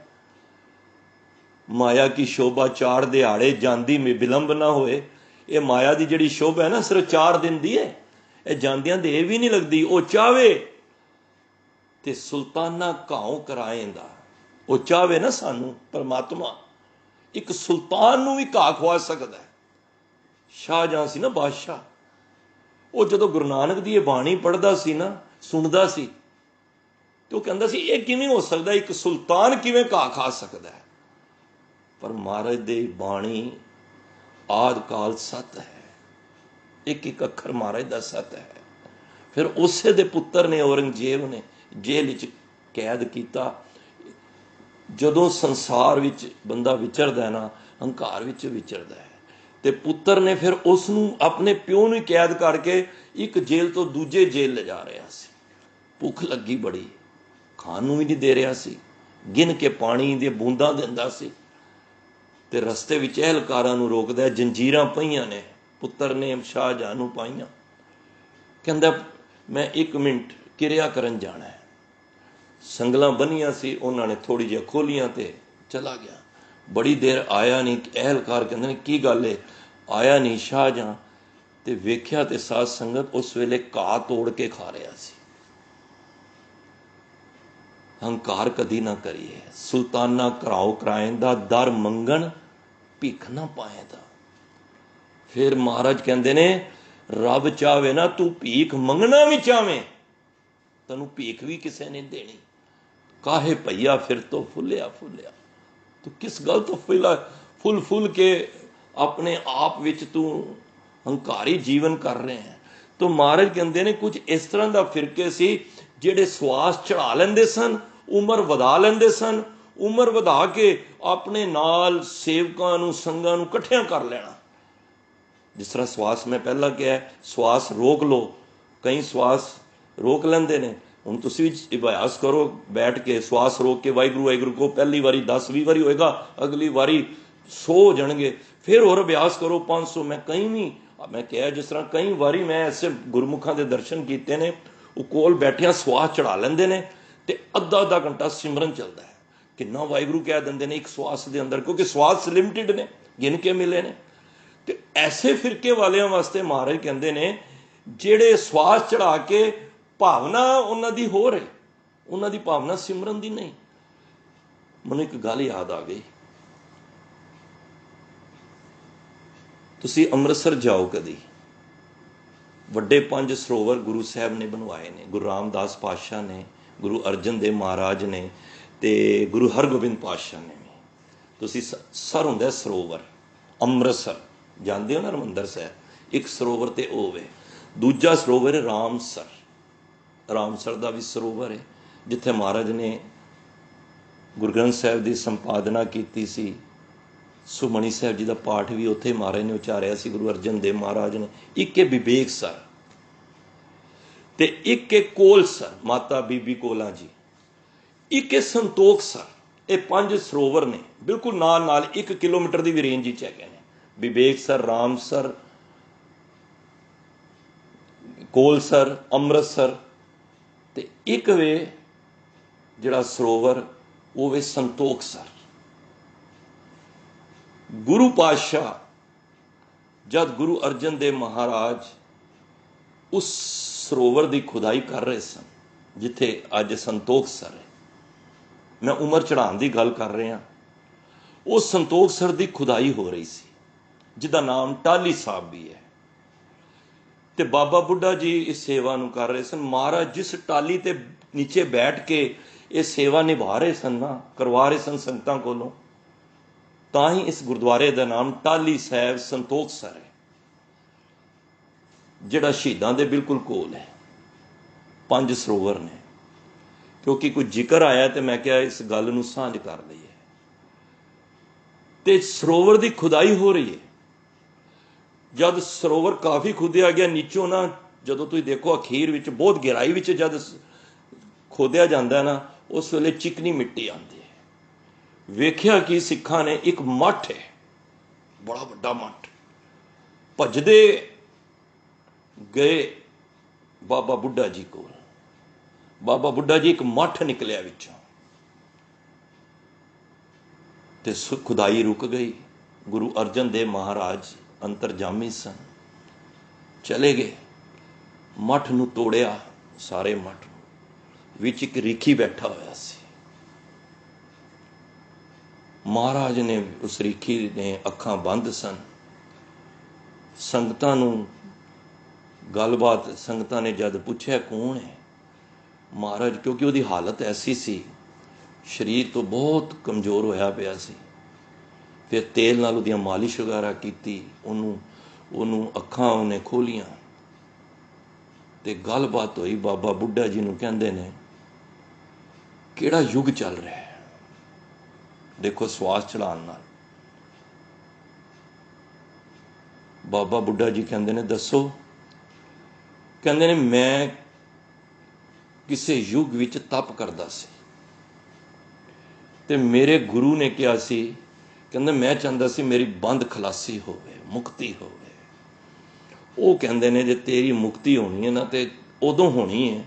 Speaker 1: ਮਾਇਆ ਕੀ ਸ਼ੋਭਾ 4 ਦਿਹਾੜੇ ਜਾਂਦੀ ਮੇ ਵਿਲੰਬ ਨਾ ਹੋਏ। ਇਹ ਮਾਇਆ ਦੀ ਜਿਹੜੀ ਸ਼ੋਭਾ ਹੈ ਨਾ, ਸਿਰਫ 4 ਦਿਨ ਦੀ ਹੈ, ਇਹ ਜਾਂਦਿਆਂ ਦੇ ਵੀ ਨਹੀਂ ਲੱਗਦੀ। ਉਹ ਚਾਹਵੇ ਤੇ ਸੁਲਤਾਨਾ ਘਾਉ ਕਰਾਏਂਦਾ। ਉਹ ਚਾਹਵੇ ਨਾ ਸਾਨੂੰ, ਪਰਮਾਤਮਾ ਇੱਕ ਸੁਲਤਾਨ ਨੂੰ ਵੀ ਘਾਹ ਖਵਾ ਸਕਦਾ। ਸ਼ਾਹਜਹਾਂ ਸੀ ਨਾ ਬਾਦਸ਼ਾਹ, ਉਹ ਜਦੋਂ ਗੁਰੂ ਨਾਨਕ ਦੀ ਇਹ ਬਾਣੀ ਪੜ੍ਹਦਾ ਸੀ ਨਾ, ਸੁਣਦਾ ਸੀ, ਤੇ ਉਹ ਕਹਿੰਦਾ ਸੀ ਇਹ ਕਿਵੇਂ ਹੋ ਸਕਦਾ, ਇੱਕ ਸੁਲਤਾਨ ਕਿਵੇਂ ਘਾਹ ਖਾ ਸਕਦਾ ਹੈ? ਪਰ ਮਹਾਰਾਜ ਦੀ ਬਾਣੀ ਆਦਿ ਕਾਲ ਸਤ ਹੈ, ਇੱਕ ਇੱਕ ਅੱਖਰ ਮਹਾਰਾਜ ਦਾ ਸਤ ਹੈ। ਫਿਰ ਉਸੇ ਦੇ ਪੁੱਤਰ ਨੇ, ਔਰੰਗਜ਼ੇਬ ਨੇ ਜੇਲ੍ਹ ਵਿੱਚ ਕੈਦ ਕੀਤਾ। ਜਦੋਂ ਸੰਸਾਰ ਵਿੱਚ ਬੰਦਾ ਵਿਚਰਦਾ ਨਾ, ਹੰਕਾਰ ਵਿੱਚ ਵਿਚਰਦਾ ਹੈ, ਤੇ ਪੁੱਤਰ ਨੇ ਫਿਰ ਉਸ ਨੂੰ ਆਪਣੇ ਪਿਓ ਨੂੰ ਕੈਦ ਕਰਕੇ ਇੱਕ ਜੇਲ੍ਹ ਤੋਂ ਦੂਜੇ ਜੇਲ੍ਹ ਲਿਜਾ ਰਿਹਾ ਸੀ। ਭੁੱਖ ਲੱਗੀ ਬੜੀ, ਖਾਣ ਨੂੰ ਵੀ ਨਹੀਂ ਦੇ ਰਿਹਾ ਸੀ, ਗਿਣ ਕੇ ਪਾਣੀ ਦੀਆਂ ਬੂੰਦਾਂ ਦਿੰਦਾ ਸੀ। ਤੇ ਰਸਤੇ ਵਿੱਚ ਅਹਿਲਕਾਰਾਂ ਨੂੰ ਰੋਕਦਾ, ਜੰਜੀਰਾਂ ਪਈਆਂ ਨੇ, ਪੁੱਤਰ ਨੇ ਸ਼ਾਹਜਹਾਂ ਨੂੰ ਪਾਈਆਂ। ਕਹਿੰਦਾ ਮੈਂ 1 ਮਿੰਟ ਕਿਰਿਆ ਕਰਨ ਜਾਣਾ ਹੈ। ਸੰਗਲਾਂ ਬੰਨੀਆਂ ਸੀ, ਉਹਨਾਂ ਨੇ ਥੋੜ੍ਹੀ ਜਿਹੀਆਂ ਖੋਲੀਆਂ ਤੇ ਚਲਾ ਗਿਆ। ਬੜੀ ਦੇਰ ਆਇਆ ਨਹੀਂ। ਅਹਿਲਕਾਰ ਕਹਿੰਦੇ ਨੇ ਕੀ ਗੱਲ ਹੈ, ਆਇਆ ਨਹੀਂ ਸ਼ਾਹਜਹਾਂ। ਤੇ ਵੇਖਿਆ ਤੇ ਸਾਧ ਸੰਗਤ ਉਸ ਵੇਲੇ ਘਾਹ ਤੋੜ ਕੇ ਖਾ ਰਿਹਾ ਸੀ। ਹੰਕਾਰ ਕਦੀ ਨਾ ਕਰੀਏ। ਸੁਲਤਾਨਾ ਘਰਾਓ ਕਰਾਏਂਦਾ, ਦਰ ਮੰਗਣ ਭਿੱਖ ਨਾ ਪਾਏਂਦਾ। ਫਿਰ ਮਹਾਰਾਜ ਕਹਿੰਦੇ ਨੇ ਰੱਬ ਚਾਹਵੇ ਨਾ, ਤੂੰ ਭੀਖ ਮੰਗਣਾ ਵੀ ਚਾਹਵੇਂ, ਤੈਨੂੰ ਭੀਖ ਵੀ ਕਿਸੇ ਨੇ ਦੇਣੀ। ਕਾਹੇ ਭਈਆ ਫਿਰ ਤੋਂ ਫੁੱਲਿਆ ਫੁੱਲਿਆ। ਤੂੰ ਕਿਸ ਗੱਲ ਤੋਂ ਫੁੱਲ ਫੁੱਲ ਕੇ ਆਪਣੇ ਆਪ ਵਿੱਚ ਤੂੰ ਹੰਕਾਰੀ ਜੀਵਨ ਕਰ ਰਹੇ ਹੈ। ਤੋ ਮਹਾਰਾਜ ਕਹਿੰਦੇ ਨੇ ਕੁਝ ਇਸ ਤਰ੍ਹਾਂ ਦਾ ਫਿਰਕੇ ਸੀ ਜਿਹੜੇ ਸਵਾਸ ਚੜਾ ਲੈਂਦੇ ਸਨ, ਉਮਰ ਵਧਾ ਲੈਂਦੇ ਸਨ। ਉਮਰ ਵਧਾ ਕੇ ਆਪਣੇ ਨਾਲ ਸੇਵਕਾਂ ਨੂੰ, ਸੰਗਾਂ ਨੂੰ ਇਕੱਠਿਆਂ ਕਰ ਲੈਣਾ। ਜਿਸ ਤਰ੍ਹਾਂ ਸਵਾਸ ਮੈਂ ਪਹਿਲਾਂ ਕਿਹਾ, ਸਵਾਸ ਰੋਕ ਲਓ, ਕਈ ਸਵਾਸ ਰੋਕ ਲੈਂਦੇ ਨੇ। ਹੁਣ ਤੁਸੀਂ ਵੀ ਅਭਿਆਸ ਕਰੋ, ਬੈਠ ਕੇ ਸਵਾਸ ਰੋਕ ਕੇ ਵਾਹਿਗੁਰੂ ਵਾਹਿਗੁਰੂ ਕਹੋ। ਪਹਿਲੀ ਵਾਰੀ 10-20 ਵਾਰੀ ਹੋਏਗਾ, ਅਗਲੀ ਵਾਰੀ 100 ਹੋ ਜਾਣਗੇ। ਫਿਰ ਹੋਰ ਅਭਿਆਸ ਕਰੋ 500। ਮੈਂ ਕਿਹਾ ਜਿਸ ਤਰ੍ਹਾਂ ਕਈ ਵਾਰੀ ਮੈਂ ਐਸੇ ਗੁਰਮੁਖਾਂ ਦੇ ਦਰਸ਼ਨ ਕੀਤੇ ਨੇ, ਉਹ ਕੋਲ ਬੈਠਿਆਂ ਸਵਾਸ ਚੜਾ ਲੈਂਦੇ ਨੇ ਤੇ ਅੱਧਾ ਘੰਟਾ ਸਿਮਰਨ ਚੱਲਦਾ ਹੈ। ਕਿੰਨਾ ਵਾਹਿਗੁਰੂ ਕਹਿ ਦਿੰਦੇ ਨੇ ਇੱਕ ਸਵਾਸ ਦੇ ਅੰਦਰ, ਕਿਉਂਕਿ ਸਵਾਸ ਲਿਮਿਟਿਡ ਨੇ, ਗਿਣ ਕੇ ਮਿਲੇ ਨੇ। ਤੇ ਐਸੇ ਫਿਰਕੇ ਵਾਲਿਆਂ ਵਾਸਤੇ ਮਹਾਰਾਜ ਕਹਿੰਦੇ ਨੇ ਜਿਹੜੇ ਸਵਾਸ ਚੜਾ ਕੇ ਭਾਵਨਾ ਉਹਨਾਂ ਦੀ ਹੋਰ ਹੈ, ਉਹਨਾਂ ਦੀ ਭਾਵਨਾ ਸਿਮਰਨ ਦੀ ਨਹੀਂ। ਮੈਨੂੰ ਇੱਕ ਗੱਲ ਯਾਦ ਆ ਗਈ। ਤੁਸੀਂ ਅੰਮ੍ਰਿਤਸਰ ਜਾਓ ਕਦੀ, ਵੱਡੇ 5 ਸਰੋਵਰ ਗੁਰੂ ਸਾਹਿਬ ਨੇ ਬਣਵਾਏ ਨੇ। ਗੁਰੂ ਰਾਮਦਾਸ ਪਾਤਸ਼ਾਹ ਨੇ, ਗੁਰੂ ਅਰਜਨ ਦੇਵ ਮਹਾਰਾਜ ਨੇ, ਤੇ ਗੁਰੂ ਹਰਗੋਬਿੰਦ ਪਾਤਸ਼ਾਹ ਨੇ ਵੀ। ਤੁਸੀਂ ਸਰ ਹੁੰਦਾ ਸਰੋਵਰ, ਅੰਮ੍ਰਿਤਸਰ ਜਾਂਦੇ ਹੋ ਨਾ ਹਰਿਮੰਦਰ ਸਾਹਿਬ, ਇੱਕ ਸਰੋਵਰ ਤੇ ਉਹ ਵੇ। ਦੂਜਾ ਸਰੋਵਰ ਹੈ ਰਾਮਸਰ। ਰਾਮਸਰ ਦਾ ਵੀ ਸਰੋਵਰ ਹੈ, ਜਿੱਥੇ ਮਹਾਰਾਜ ਨੇ ਗੁਰੂ ਗ੍ਰੰਥ ਸਾਹਿਬ ਦੀ ਸੰਪਾਦਨਾ ਕੀਤੀ ਸੀ। ਸੁਖਮਣੀ ਸਾਹਿਬ ਜੀ ਦਾ ਪਾਠ ਵੀ ਉੱਥੇ ਮਹਾਰਾਜ ਨੇ ਉਚਾਰਿਆ ਸੀ, ਗੁਰੂ ਅਰਜਨ ਦੇਵ ਮਹਾਰਾਜ ਨੇ। ਇੱਕ ਹੈ ਵਿਵੇਕ ਸਰ ਤੇ ਇੱਕ ਹੈ ਕੋਲ ਸਰ, ਮਾਤਾ ਬੀਬੀ ਕੋਲਾਂ ਜੀ। ਇੱਕ ਹੈ ਸੰਤੋਖ ਸਰ, ਇਹ 5 ਸਰੋਵਰ ਨੇ ਬਿਲਕੁਲ ਨਾਲ ਨਾਲ 1 ਕਿਲੋਮੀਟਰ ਦੀ ਵੀ ਰੇਂਜ ਵਿੱਚ ਹੈਗੇ ਨੇ। ਵਿਵੇਕਸਰ, ਰਾਮਸਰ, ਕੋਲਸਰ, ਅੰਮ੍ਰਿਤਸਰ, ਤੇ ਇੱਕ ਵੇ ਜਿਹੜਾ ਸਰੋਵਰ ਉਹ ਵੇ ਸੰਤੋਖਸਰ। ਗੁਰੂ ਪਾਤਸ਼ਾਹ ਜਦ ਗੁਰੂ ਅਰਜਨ ਦੇਵ ਮਹਾਰਾਜ ਉਸ ਸਰੋਵਰ ਦੀ ਖੁਦਾਈ ਕਰ ਰਹੇ ਸਨ ਜਿੱਥੇ ਅੱਜ ਸੰਤੋਖਸਰ ਹੈ, ਮੈਂ ਉਮਰ ਚੜ੍ਹਾਉਣ ਦੀ ਗੱਲ ਕਰ ਰਿਹਾ, ਉਹ ਸੰਤੋਖਸਰ ਦੀ ਖੁਦਾਈ ਹੋ ਰਹੀ ਸੀ ਜਿਹਦਾ ਨਾਮ ਟਾਹਲੀ ਸਾਹਿਬ ਵੀ ਹੈ। ਤੇ ਬਾਬਾ ਬੁੱਢਾ ਜੀ ਇਸ ਸੇਵਾ ਨੂੰ ਕਰ ਰਹੇ ਸਨ। ਮਹਾਰਾਜ ਜਿਸ ਟਾਹਲੀ ਤੇ ਨੀਚੇ ਬੈਠ ਕੇ ਇਹ ਸੇਵਾ ਨਿਭਾ ਰਹੇ ਸਨ ਨਾ, ਕਰਵਾ ਰਹੇ ਸਨ ਸੰਗਤਾਂ ਕੋਲੋਂ, ਤਾਂ ਹੀ ਇਸ ਗੁਰਦੁਆਰੇ ਦਾ ਨਾਮ ਟਾਹਲੀ ਸਾਹਿਬ ਸੰਤੋਖਸਰ ਹੈ, ਜਿਹੜਾ ਸ਼ਹੀਦਾਂ ਦੇ ਬਿਲਕੁਲ ਕੋਲ ਹੈ। 5 ਸਰੋਵਰ ਨੇ। ਕਿਉਂਕਿ ਕੋਈ ਜ਼ਿਕਰ ਆਇਆ ਤੇ ਮੈਂ ਕਿਹਾ ਇਸ ਗੱਲ ਨੂੰ ਸਾਂਝ ਕਰ ਲਈਏ। ਤੇ ਸਰੋਵਰ ਦੀ ਖੁਦਾਈ ਹੋ ਰਹੀ ਹੈ। ਜਦ ਸਰੋਵਰ ਕਾਫੀ ਖੁਦਿਆ ਗਿਆ ਨੀਚੋਂ ਨਾ, ਜਦੋਂ ਤੁਸੀਂ ਦੇਖੋ ਅਖੀਰ ਵਿੱਚ ਬਹੁਤ ਗਹਿਰਾਈ ਵਿੱਚ ਜਦ ਖੋਦਿਆ ਜਾਂਦਾ ਨਾ, ਉਸ ਵੇਲੇ ਚਿਕਨੀ ਮਿੱਟੀ ਆਉਂਦੀ ਹੈ। ਵੇਖਿਆ ਕਿ ਸਿੱਖਾਂ ਨੇ ਇੱਕ ਮੱਠ ਹੈ, ਬੜਾ ਵੱਡਾ ਮੱਠ, ਭੱਜਦੇ ਗਏ ਬਾਬਾ ਬੁੱਢਾ ਜੀ ਕੋਲ। ਬਾਬਾ ਬੁੱਢਾ ਜੀ ਇੱਕ ਮੱਠ ਨਿਕਲਿਆ ਵਿੱਚੋਂ, ਤੇ ਖੁਦਾਈ ਰੁਕ ਗਈ। ਗੁਰੂ ਅਰਜਨ ਦੇਵ ਮਹਾਰਾਜ ਅੰਤਰਜਾਮੀ ਸਨ, ਚਲੇ ਗਏ, ਮੱਠ ਨੂੰ ਤੋੜਿਆ, ਸਾਰੇ ਮੱਠ ਨੂੰ, ਵਿੱਚ ਇੱਕ ਰੀਖੀ ਬੈਠਾ ਹੋਇਆ ਸੀ। ਮਹਾਰਾਜ ਨੇ ਉਸ ਰੀਖੀ ਨੇ ਅੱਖਾਂ ਬੰਦ ਸਨ। ਸੰਗਤਾਂ ਨੂੰ ਗੱਲਬਾਤ, ਸੰਗਤਾਂ ਨੇ ਜਦ ਪੁੱਛਿਆ ਕੌਣ ਹੈ, ਮਹਾਰਾਜ, ਕਿਉਂਕਿ ਉਹਦੀ ਹਾਲਤ ਐਸੀ ਸੀ, ਸਰੀਰ ਤੋਂ ਬਹੁਤ ਕਮਜ਼ੋਰ ਹੋਇਆ ਪਿਆ ਸੀ, ਫਿਰ ਤੇਲ ਨਾਲ ਉਹਦੀਆਂ ਮਾਲਿਸ਼ ਵਗੈਰਾ ਕੀਤੀ, ਉਹਨੂੰ ਅੱਖਾਂ ਉਹਨੇ ਖੋਲੀਆਂ ਤੇ ਗੱਲਬਾਤ ਹੋਈ। ਬਾਬਾ ਬੁੱਢਾ ਜੀ ਨੂੰ ਕਹਿੰਦੇ ਨੇ ਕਿਹੜਾ ਯੁੱਗ ਚੱਲ ਰਿਹਾ ਹੈ। ਦੇਖੋ ਸਵਾਸ ਚੜਾਉਣ ਨਾਲ ਬਾਬਾ ਬੁੱਢਾ ਜੀ ਕਹਿੰਦੇ ਨੇ ਦੱਸੋ। ਕਹਿੰਦੇ ਨੇ ਮੈਂ ਕਿਸੇ ਯੁੱਗ ਵਿੱਚ ਤਪ ਕਰਦਾ ਸੀ ਤੇ ਮੇਰੇ ਗੁਰੂ ਨੇ ਕਿਹਾ ਸੀ, ਕਹਿੰਦੇ ਮੈਂ ਚਾਹੁੰਦਾ ਸੀ ਮੇਰੀ ਬੰਦ ਖਲਾਸੀ ਹੋਵੇ, ਮੁਕਤੀ ਹੋਵੇ। ਉਹ ਕਹਿੰਦੇ ਨੇ ਜੇ ਤੇਰੀ ਮੁਕਤੀ ਹੋਣੀ ਹੈ ਨਾ ਤੇ ਉਦੋਂ ਹੋਣੀ ਹੈ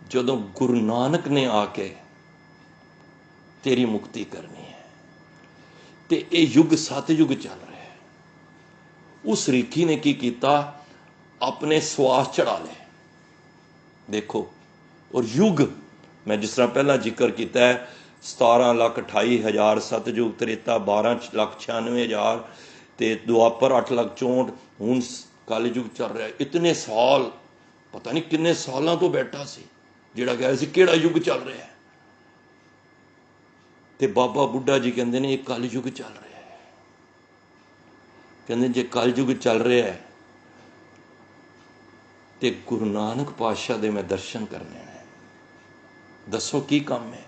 Speaker 1: ਜਦੋਂ ਗੁਰੂ ਨਾਨਕ ਨੇ ਆ ਕੇ ਤੇਰੀ ਮੁਕਤੀ ਕਰਨੀ ਹੈ। ਤੇ ਇਹ ਯੁੱਗ ਸਤਿਯੁੱਗ ਚੱਲ ਰਿਹਾ ਹੈ। ਉਸ ਰੀਖੀ ਨੇ ਕੀ ਕੀਤਾ, ਆਪਣੇ ਸਵਾਸ ਚੜਾ ਲਏ। ਦੇਖੋ, ਔਰ ਯੁੱਗ ਮੈਂ ਜਿਸ ਤਰ੍ਹਾਂ ਪਹਿਲਾਂ ਜ਼ਿਕਰ ਕੀਤਾ ਹੈ, 17,28,000 ਸਤਿਯੁੱਗ, ਤ੍ਰੇਤਾ 12,96,000 ਤੇ ਦੁਆਪਰ 8,64,000, ਹੁਣ ਕਲਯੁੱਗ ਚੱਲ ਰਿਹਾ। ਇਤਨੇ ਸਾਲ, ਪਤਾ ਨਹੀਂ ਕਿੰਨੇ ਸਾਲਾਂ ਤੋਂ ਬੈਠਾ ਸੀ ਜਿਹੜਾ ਕਹਿ ਰਿਹਾ ਸੀ ਕਿਹੜਾ ਯੁੱਗ ਚੱਲ ਰਿਹਾ। ਤੇ ਬਾਬਾ ਬੁੱਢਾ ਜੀ ਕਹਿੰਦੇ ਨੇ ਇਹ ਕਲਯੁੱਗ ਚੱਲ ਰਿਹਾ ਹੈ। ਕਹਿੰਦੇ ਜੇ ਕਲਯੁੱਗ ਚੱਲ ਰਿਹਾ ਹੈ ਤੇ ਗੁਰੂ ਨਾਨਕ ਪਾਤਸ਼ਾਹ ਦੇ ਮੈਂ ਦਰਸ਼ਨ ਕਰਨੇ ਨੇ, ਦੱਸੋ ਕੀ ਕੰਮ ਹੈ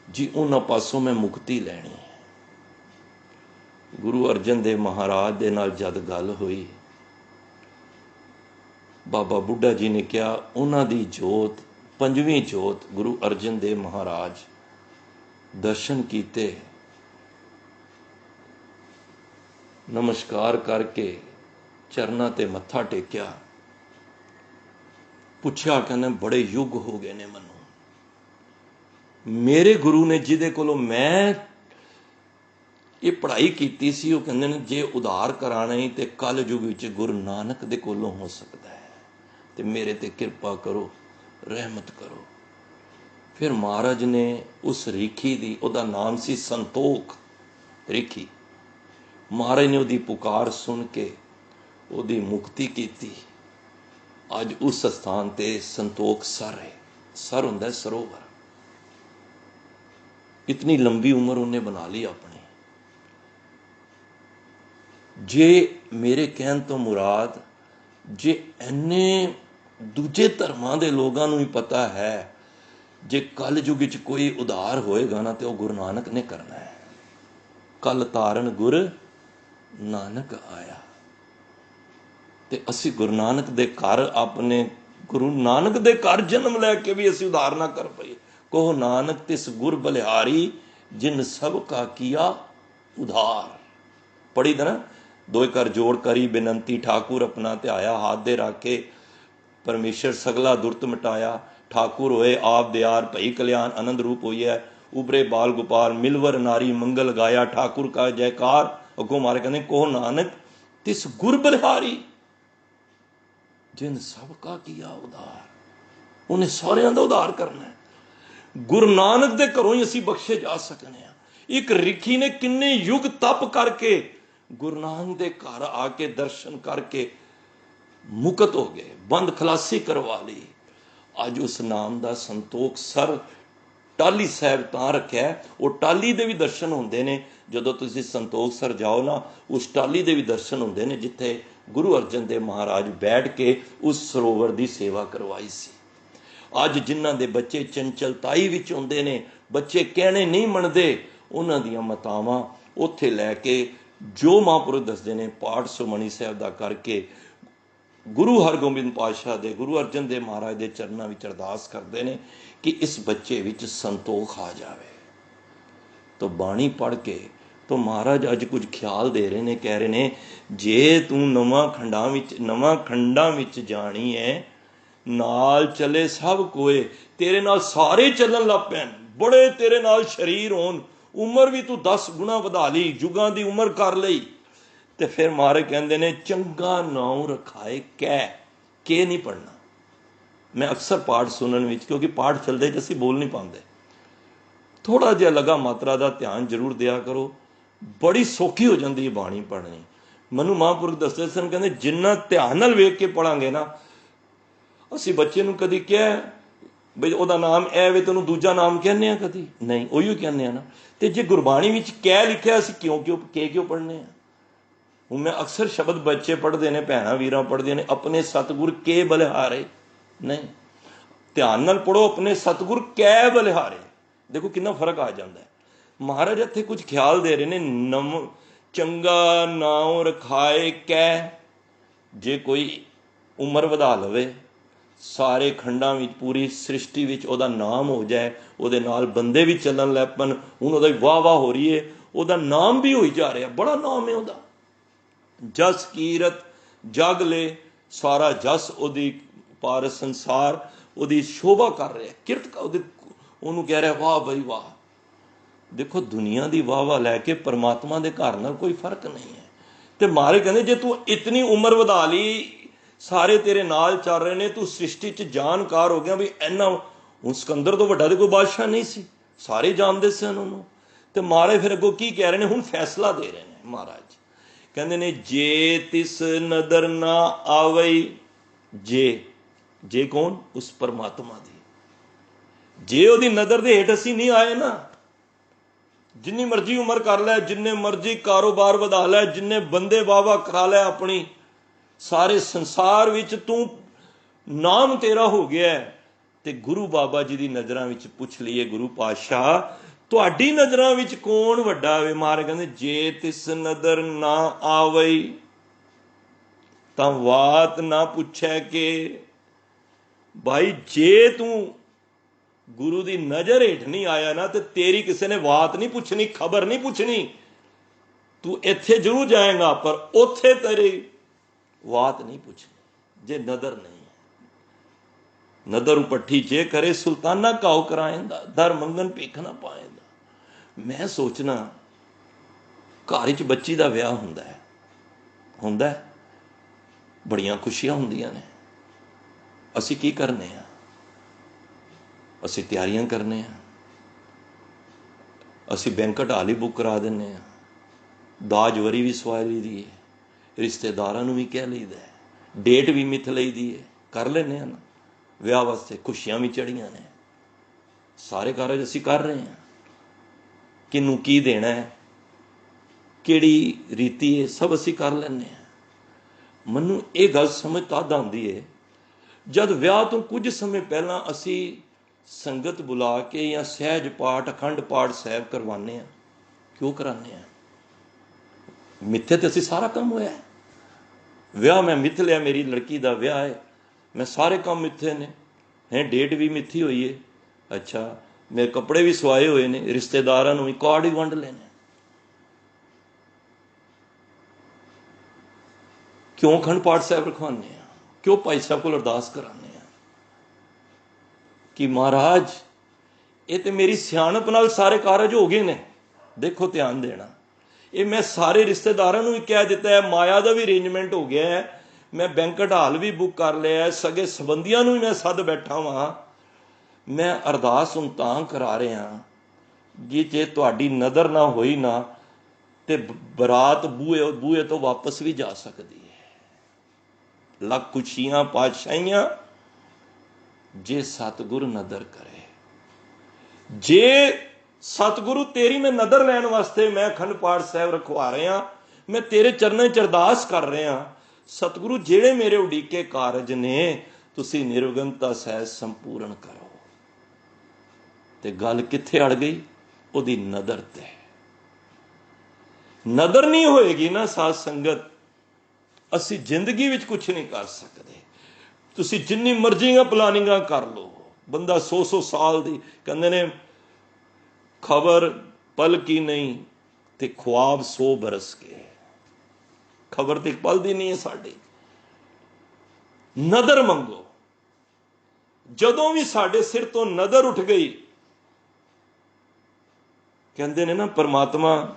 Speaker 1: ਜੀ। ਉਹਨਾਂ ਪਾਸੋਂ ਮੈਂ ਮੁਕਤੀ ਲੈਣੀ ਹੈ। ਗੁਰੂ ਅਰਜਨ ਦੇਵ ਮਹਾਰਾਜ ਦੇ ਨਾਲ ਜਦ ਗੱਲ ਹੋਈ, ਬਾਬਾ ਬੁੱਢਾ ਜੀ ਨੇ ਕਿਹਾ ਉਹਨਾਂ ਦੀ ਜੋਤ, 5ਵੀਂ ਜੋਤ ਗੁਰੂ ਅਰਜਨ ਦੇਵ ਮਹਾਰਾਜ ਦਰਸ਼ਨ ਕੀਤੇ, ਨਮਸਕਾਰ ਕਰਕੇ ਚਰਨਾਂ ਤੇ ਮੱਥਾ ਟੇਕਿਆ, ਪੁੱਛਿਆ, ਕਹਿੰਦੇ ਬੜੇ ਯੁੱਗ ਹੋ ਗਏ ਨੇ ਮੈਨੂੰ, ਮੇਰੇ ਗੁਰੂ ਨੇ ਜਿਹਦੇ ਕੋਲੋਂ ਮੈਂ ਇਹ ਪੜ੍ਹਾਈ ਕੀਤੀ ਸੀ, ਉਹ ਕਹਿੰਦੇ ਨੇ ਜੇ ਉਧਾਰ ਕਰਾਣਾ ਹੀ ਤੇ ਕਲ ਯੁੱਗ ਵਿੱਚ ਗੁਰੂ ਨਾਨਕ ਦੇ ਕੋਲੋਂ ਹੋ ਸਕਦਾ ਹੈ, ਤੇ ਮੇਰੇ ਤੇ ਕਿਰਪਾ ਕਰੋ, ਰਹਿਮਤ ਕਰੋ। ਫਿਰ ਮਹਾਰਾਜ ਨੇ ਉਸ ਰੀਖੀ ਦੀ, ਉਹਦਾ ਨਾਮ ਸੀ ਸੰਤੋਖ ਰੀਖੀ, ਮਹਾਰਾਜ ਨੇ ਉਹਦੀ ਪੁਕਾਰ ਸੁਣ ਕੇ ਉਹਦੀ ਮੁਕਤੀ ਕੀਤੀ। ਅੱਜ ਉਸ ਸਥਾਨ ਤੇ ਸੰਤੋਖ ਸਰ ਹੈ। ਸਰ ਹੁੰਦਾ ਸਰੋਵਰ। ਇਤਨੀ ਲੰਬੀ ਉਮਰ ਉਹਨੇ ਬਣਾ ਲਈ ਆਪਣੀ। ਜੇ ਮੇਰੇ ਕਹਿਣ ਤੋਂ ਮੁਰਾਦ, ਜੇ ਇੰਨੇ ਦੂਜੇ ਧਰਮਾਂ ਦੇ ਲੋਕਾਂ ਨੂੰ ਵੀ ਪਤਾ ਹੈ ਜੇ ਕਲ ਯੁੱਗ ਵਿੱਚ ਕੋਈ ਉਧਾਰ ਹੋਏਗਾ ਨਾ ਤੇ ਉਹ ਗੁਰੂ ਨਾਨਕ ਨੇ ਕਰਨਾ ਹੈ। ਕਲ ਤਾਰਨ ਗੁਰ ਨਾਨਕ ਆਇਆ। ਤੇ ਅਸੀਂ ਗੁਰੂ ਨਾਨਕ ਦੇ ਘਰ, ਆਪਣੇ ਗੁਰੂ ਨਾਨਕ ਦੇ ਘਰ ਜਨਮ ਲੈ ਕੇ ਵੀ ਅਸੀਂ ਉਧਾਰ ਨਾ ਕਰ ਪਾਈਏ। कहो नानक तिस गुर बलिहारी जिन सब का किया उधार। पढ़ी था ना, दो कर जोड़ करी बेनंती ठाकुर अपना ध्याया, हाथ दे राखे परमेश्वर सगला दुरत मिटाया। ठाकुर होए आप दयार भई कल्याण, आनंद रूप होई है उभरे बाल गोपाल, मिलवर नारी मंगल गाया ठाकुर का जयकार। अगों मारे कहते कहो नानक तिस गुर बलिहारी जिन सब का किया उधार। उन्हें सारिਆਂ ਦਾ उधार करना है। गुरु नानक दे घरों ही असीं बख्शे जा सकने हैं। एक रिखी ने किन्ने युग तप करके गुरु नानक दे घर आके दर्शन करके मुकत हो गए, बंद खलासी करवा ली। अज उस नाम का संतोख सर टाली साहब तां रखिया, वो टाली दे भी दर्शन होंदे ने जदों तुसीं संतोख सर जाओ ना, उस टाली दे भी दर्शन होंदे ने जिथे गुरु अर्जन देव महाराज बैठ के उस सरोवर की सेवा करवाई सी। अज जिन्हां दे बच्चे चंचलताई विच आउंदे ने, बच्चे कहने नहीं मनदे, उन्हां दियां मातावां उत्थे लैके जो महापुरुष दसदे ने पाठ सुमणी साहब दा करके गुरु हरगोबिंद पातशाह दे गुरु अर्जन देव महाराज दे चरनां विच अरदास करदे ने कि इस बच्चे विच संतोख आ जावे। तो बाणी पढ़ के तो महाराज अज कुछ ख्याल दे रहे ने, कह रहे ने जे तू नवां खंडां विच जानी है, नाल चले सब कोए, तेरे नाल सारे चलन लग पैन, बड़े तेरे नाल शरीर होन, उम्र भी तू 10 गुणा वधा ली, जुगां दी उम्र कर लई, ते फिर महाराज कहंदे ने चंगा नाम रखाए के नहीं पढ़ना। मैं अक्सर पाठ सुनने विच, क्योंकि पाठ चलते च असीं बोल नहीं पाते, थोड़ा जिहा लगा मात्रा का ध्यान जरूर दिया करो, बड़ी सौखी हो जाती है बाणी पढ़नी। मनु महापुरुष दसदे सन, कहंदे जिन्ना ध्यान नाल वेख के पढ़ांगे ना, असीं बच्चे नूं कदी कह बई उहदा नाम ऐ वे, तैनूं दूजा नाम कहने कदी नहीं, उही कहने ना। ते जे गुरबाणी विच कै लिखिआ, असीं क्यों पढ़ने आ। हुण मैं अक्सर शब्द बच्चे पढ़ते हैं, भैणां वीरां पढ़दियां ने, अपने सतगुर के बलिहारे, नहीं, ध्यान नाल पढ़ो अपने सतगुर कै बलिहारे। देखो कितना फर्क आ जाता है। महाराज इत्थे कुछ ख्याल दे रहे ने, चंगा नाम रखाए कै, जे कोई उम्र वधा लवे, सारे खंडां विच पूरी सृष्टि विच उहदा नाम हो जाए, उहदे नाल बंदे भी चलन लग पन, हुण उहदा वाह वाह हो रही है, उहदा नाम भी होई जा रहा, बड़ा नाम है उहदा, जस कीरत जग ले, सारा जस उहदी पार संसार उहदी शोभा कर रहा, किरत का उहनूं कह रहा वाह बई वाह। देखो दुनिया की वाह वाह लैके परमात्मा के घर नाल कोई फर्क नहीं है। तो मारे कहते जे तू इतनी उम्र वधा ली, सारे तेरे नाल चल रहे ने, तू सृष्टि च जानकार हो गया भी इन्ना, हुण सिकंदर तो वड्डा तो कोई बादशाह नहीं सी, सारे जानते सन उन्होंने। तो मारे फिर अगों की कह रहे हैं, हुण फैसला दे रहे हैं महाराज, कहते ने जे तिस नदर ना आवई, जे कौन, उस परमात्मा दी, जे उहदी नज़र दे हेठ असीं नहीं आए ना, जिन्नी मर्जी उम्र कर लै, जिन्ने मर्जी कारोबार वधा लै, जिन्ने बंदे वाह वाह करा लै अपनी, सारे संसार विच तू नाम तेरा हो गया है, ते गुरु बाबा जी की नज़रां विच पुछ लीए, गुरु पातशाह तुहाडी नज़रां विच कौन वड्डा वे। मारे कहंदे जे तिस नदर ना आवई, तां वात ना पुछै के, भाई जे तू गुरु की नज़र हेठ नहीं आया ना, तो तेरी किसी ने बात नहीं पूछनी, खबर नहीं पूछनी, तू इत्थे जरूर जाएगा पर उथे तेरी बात नहीं पूछनी, जे नदर नहीं है। नदर उपट्ठी जे करे सुल्ताना घाव कराएंदा, दर मंगन भीख ना पाएंदा। मैं सोचना घर च बच्ची का विआह हुंदा है, बड़ियां खुशियां हुंदियां ने, असी की करने हैं, असी तैयारियां करने हैं, असी बैंकट हाल ही बुक करा दें, दाज वरी भी सवा ली दी है, रिश्तेदारों भी कह लीदा है, डेट भी मिथ ली दी है, कर लेने ना विआह वास्ते, खुशियां भी चढ़ियां ने, सारे कारज असी कर रहे हैं, किनू की देना है, किहड़ी रीति है, सब असी कर लेने हैं। मनु ये गल समझ तद आती है जद विआह तो कुछ समय पहला असी संगत बुला के या सहज पाठ अखंड पाठ साहब करवाने हैं। क्यों कराने हैं? मिथे तो असी सारा काम होया है, विआह मैं मिथ लिया, मेरी लड़की का विआह है, मैं सारे काम मिथे ने हैं, डेट भी मिथी हुई है, अच्छा ਮੇਰੇ ਕੱਪੜੇ ਵੀ ਸਵਾਏ ਹੋਏ ਨੇ, ਰਿਸ਼ਤੇਦਾਰਾਂ ਨੂੰ ਵੀ ਕਾਰਡ ਹੀ ਵੰਡ ਲੈਣੇ। ਕਿਉਂ ਅਖੰਡ ਪਾਠ ਸਾਹਿਬ ਰਖਵਾਉਂਦੇ ਆ? ਕਿਉਂ ਭਾਈ ਸਾਹਿਬ ਕੋਲ ਅਰਦਾਸ ਕਰਾਉਂਦੇ ਆ ਕਿ ਮਹਾਰਾਜ ਇਹ ਤੇ ਮੇਰੀ ਸਿਆਣਪ ਨਾਲ ਸਾਰੇ ਕਾਰਜ ਹੋ ਗਏ ਨੇ। ਦੇਖੋ ਧਿਆਨ ਦੇਣਾ, ਇਹ ਮੈਂ ਸਾਰੇ ਰਿਸ਼ਤੇਦਾਰਾਂ ਨੂੰ ਵੀ ਕਹਿ ਦਿੱਤਾ ਹੈ, ਮਾਇਆ ਦਾ ਵੀ ਅਰੇਂਜਮੈਂਟ ਹੋ ਗਿਆ ਹੈ, ਮੈਂ ਬੈਂਕਟ ਹਾਲ ਵੀ ਬੁੱਕ ਕਰ ਲਿਆ, ਸਗੇ ਸੰਬੰਧੀਆਂ ਨੂੰ ਵੀ ਮੈਂ ਸੱਦ ਬੈਠਾ ਵਾਂ। ਮੈਂ ਅਰਦਾਸ ਹੁਣ ਤਾਂ ਕਰਾ ਰਿਹਾ ਜੇ ਤੁਹਾਡੀ ਨਜ਼ਰ ਨਾ ਹੋਈ ਨਾ ਤੇ ਬਰਾਤ ਬੂਹੇ ਤੋਂ ਵਾਪਸ ਵੀ ਜਾ ਸਕਦੀ ਹੈ। ਲੱਖ ਖੁਸ਼ੀਆਂ ਪਾਤਸ਼ਾਹੀਆਂ ਜੇ ਸਤਿਗੁਰ ਨਦਰ ਕਰੇ। ਜੇ ਸਤਿਗੁਰੂ ਤੇਰੀ ਮੈਂ ਨਦਰ ਲੈਣ ਵਾਸਤੇ ਮੈਂ ਅਖੰਡ ਪਾਠ ਸਾਹਿਬ ਰਖਵਾ ਰਿਹਾ, ਮੈਂ ਤੇਰੇ ਚਰਨਾਂ 'ਚ ਅਰਦਾਸ ਕਰ ਰਿਹਾ, ਸਤਿਗੁਰੂ ਜਿਹੜੇ ਮੇਰੇ ਉਡੀਕੇ ਕਾਰਜ ਨੇ ਤੁਸੀਂ ਨਿਰਵਿਘਨਤਾ ਸਹਿਜ ਸੰਪੂਰਨ ਕਰੋ। ਤੇ ਗੱਲ ਕਿੱਥੇ ਅੜ ਗਈ? ਉਹਦੀ ਨਦਰ ਤੇ। ਨਦਰ ਨਹੀਂ ਹੋਏਗੀ ਨਾ ਸਾਧ ਸੰਗਤ, ਅਸੀਂ ਜ਼ਿੰਦਗੀ ਵਿੱਚ ਕੁਝ ਨਹੀਂ ਕਰ ਸਕਦੇ। ਤੁਸੀਂ ਜਿੰਨੀ ਮਰਜ਼ੀਆਂ ਪਲਾਨਿੰਗਾਂ ਕਰ ਲਓ, ਬੰਦਾ 100 ਸਾਲ ਦੀ ਕਹਿੰਦੇ ਨੇ ਖਬਰ ਪਲ ਕੀ ਨਹੀਂ ਤੇ ख्वाब 100 ਬਰਸ ਕੇ। ਖਬਰ ਤੇ ਪਲ ਦੀ ਨਹੀਂ ਹੈ ਸਾਡੀ। ਨਦਰ ਮੰਗੋ। ਜਦੋਂ ਵੀ ਸਾਡੇ ਸਿਰ ਤੋਂ ਨਦਰ ਉੱਠ ਗਈ, ਕਹਿੰਦੇ ਨੇ ਨਾ ਪਰਮਾਤਮਾ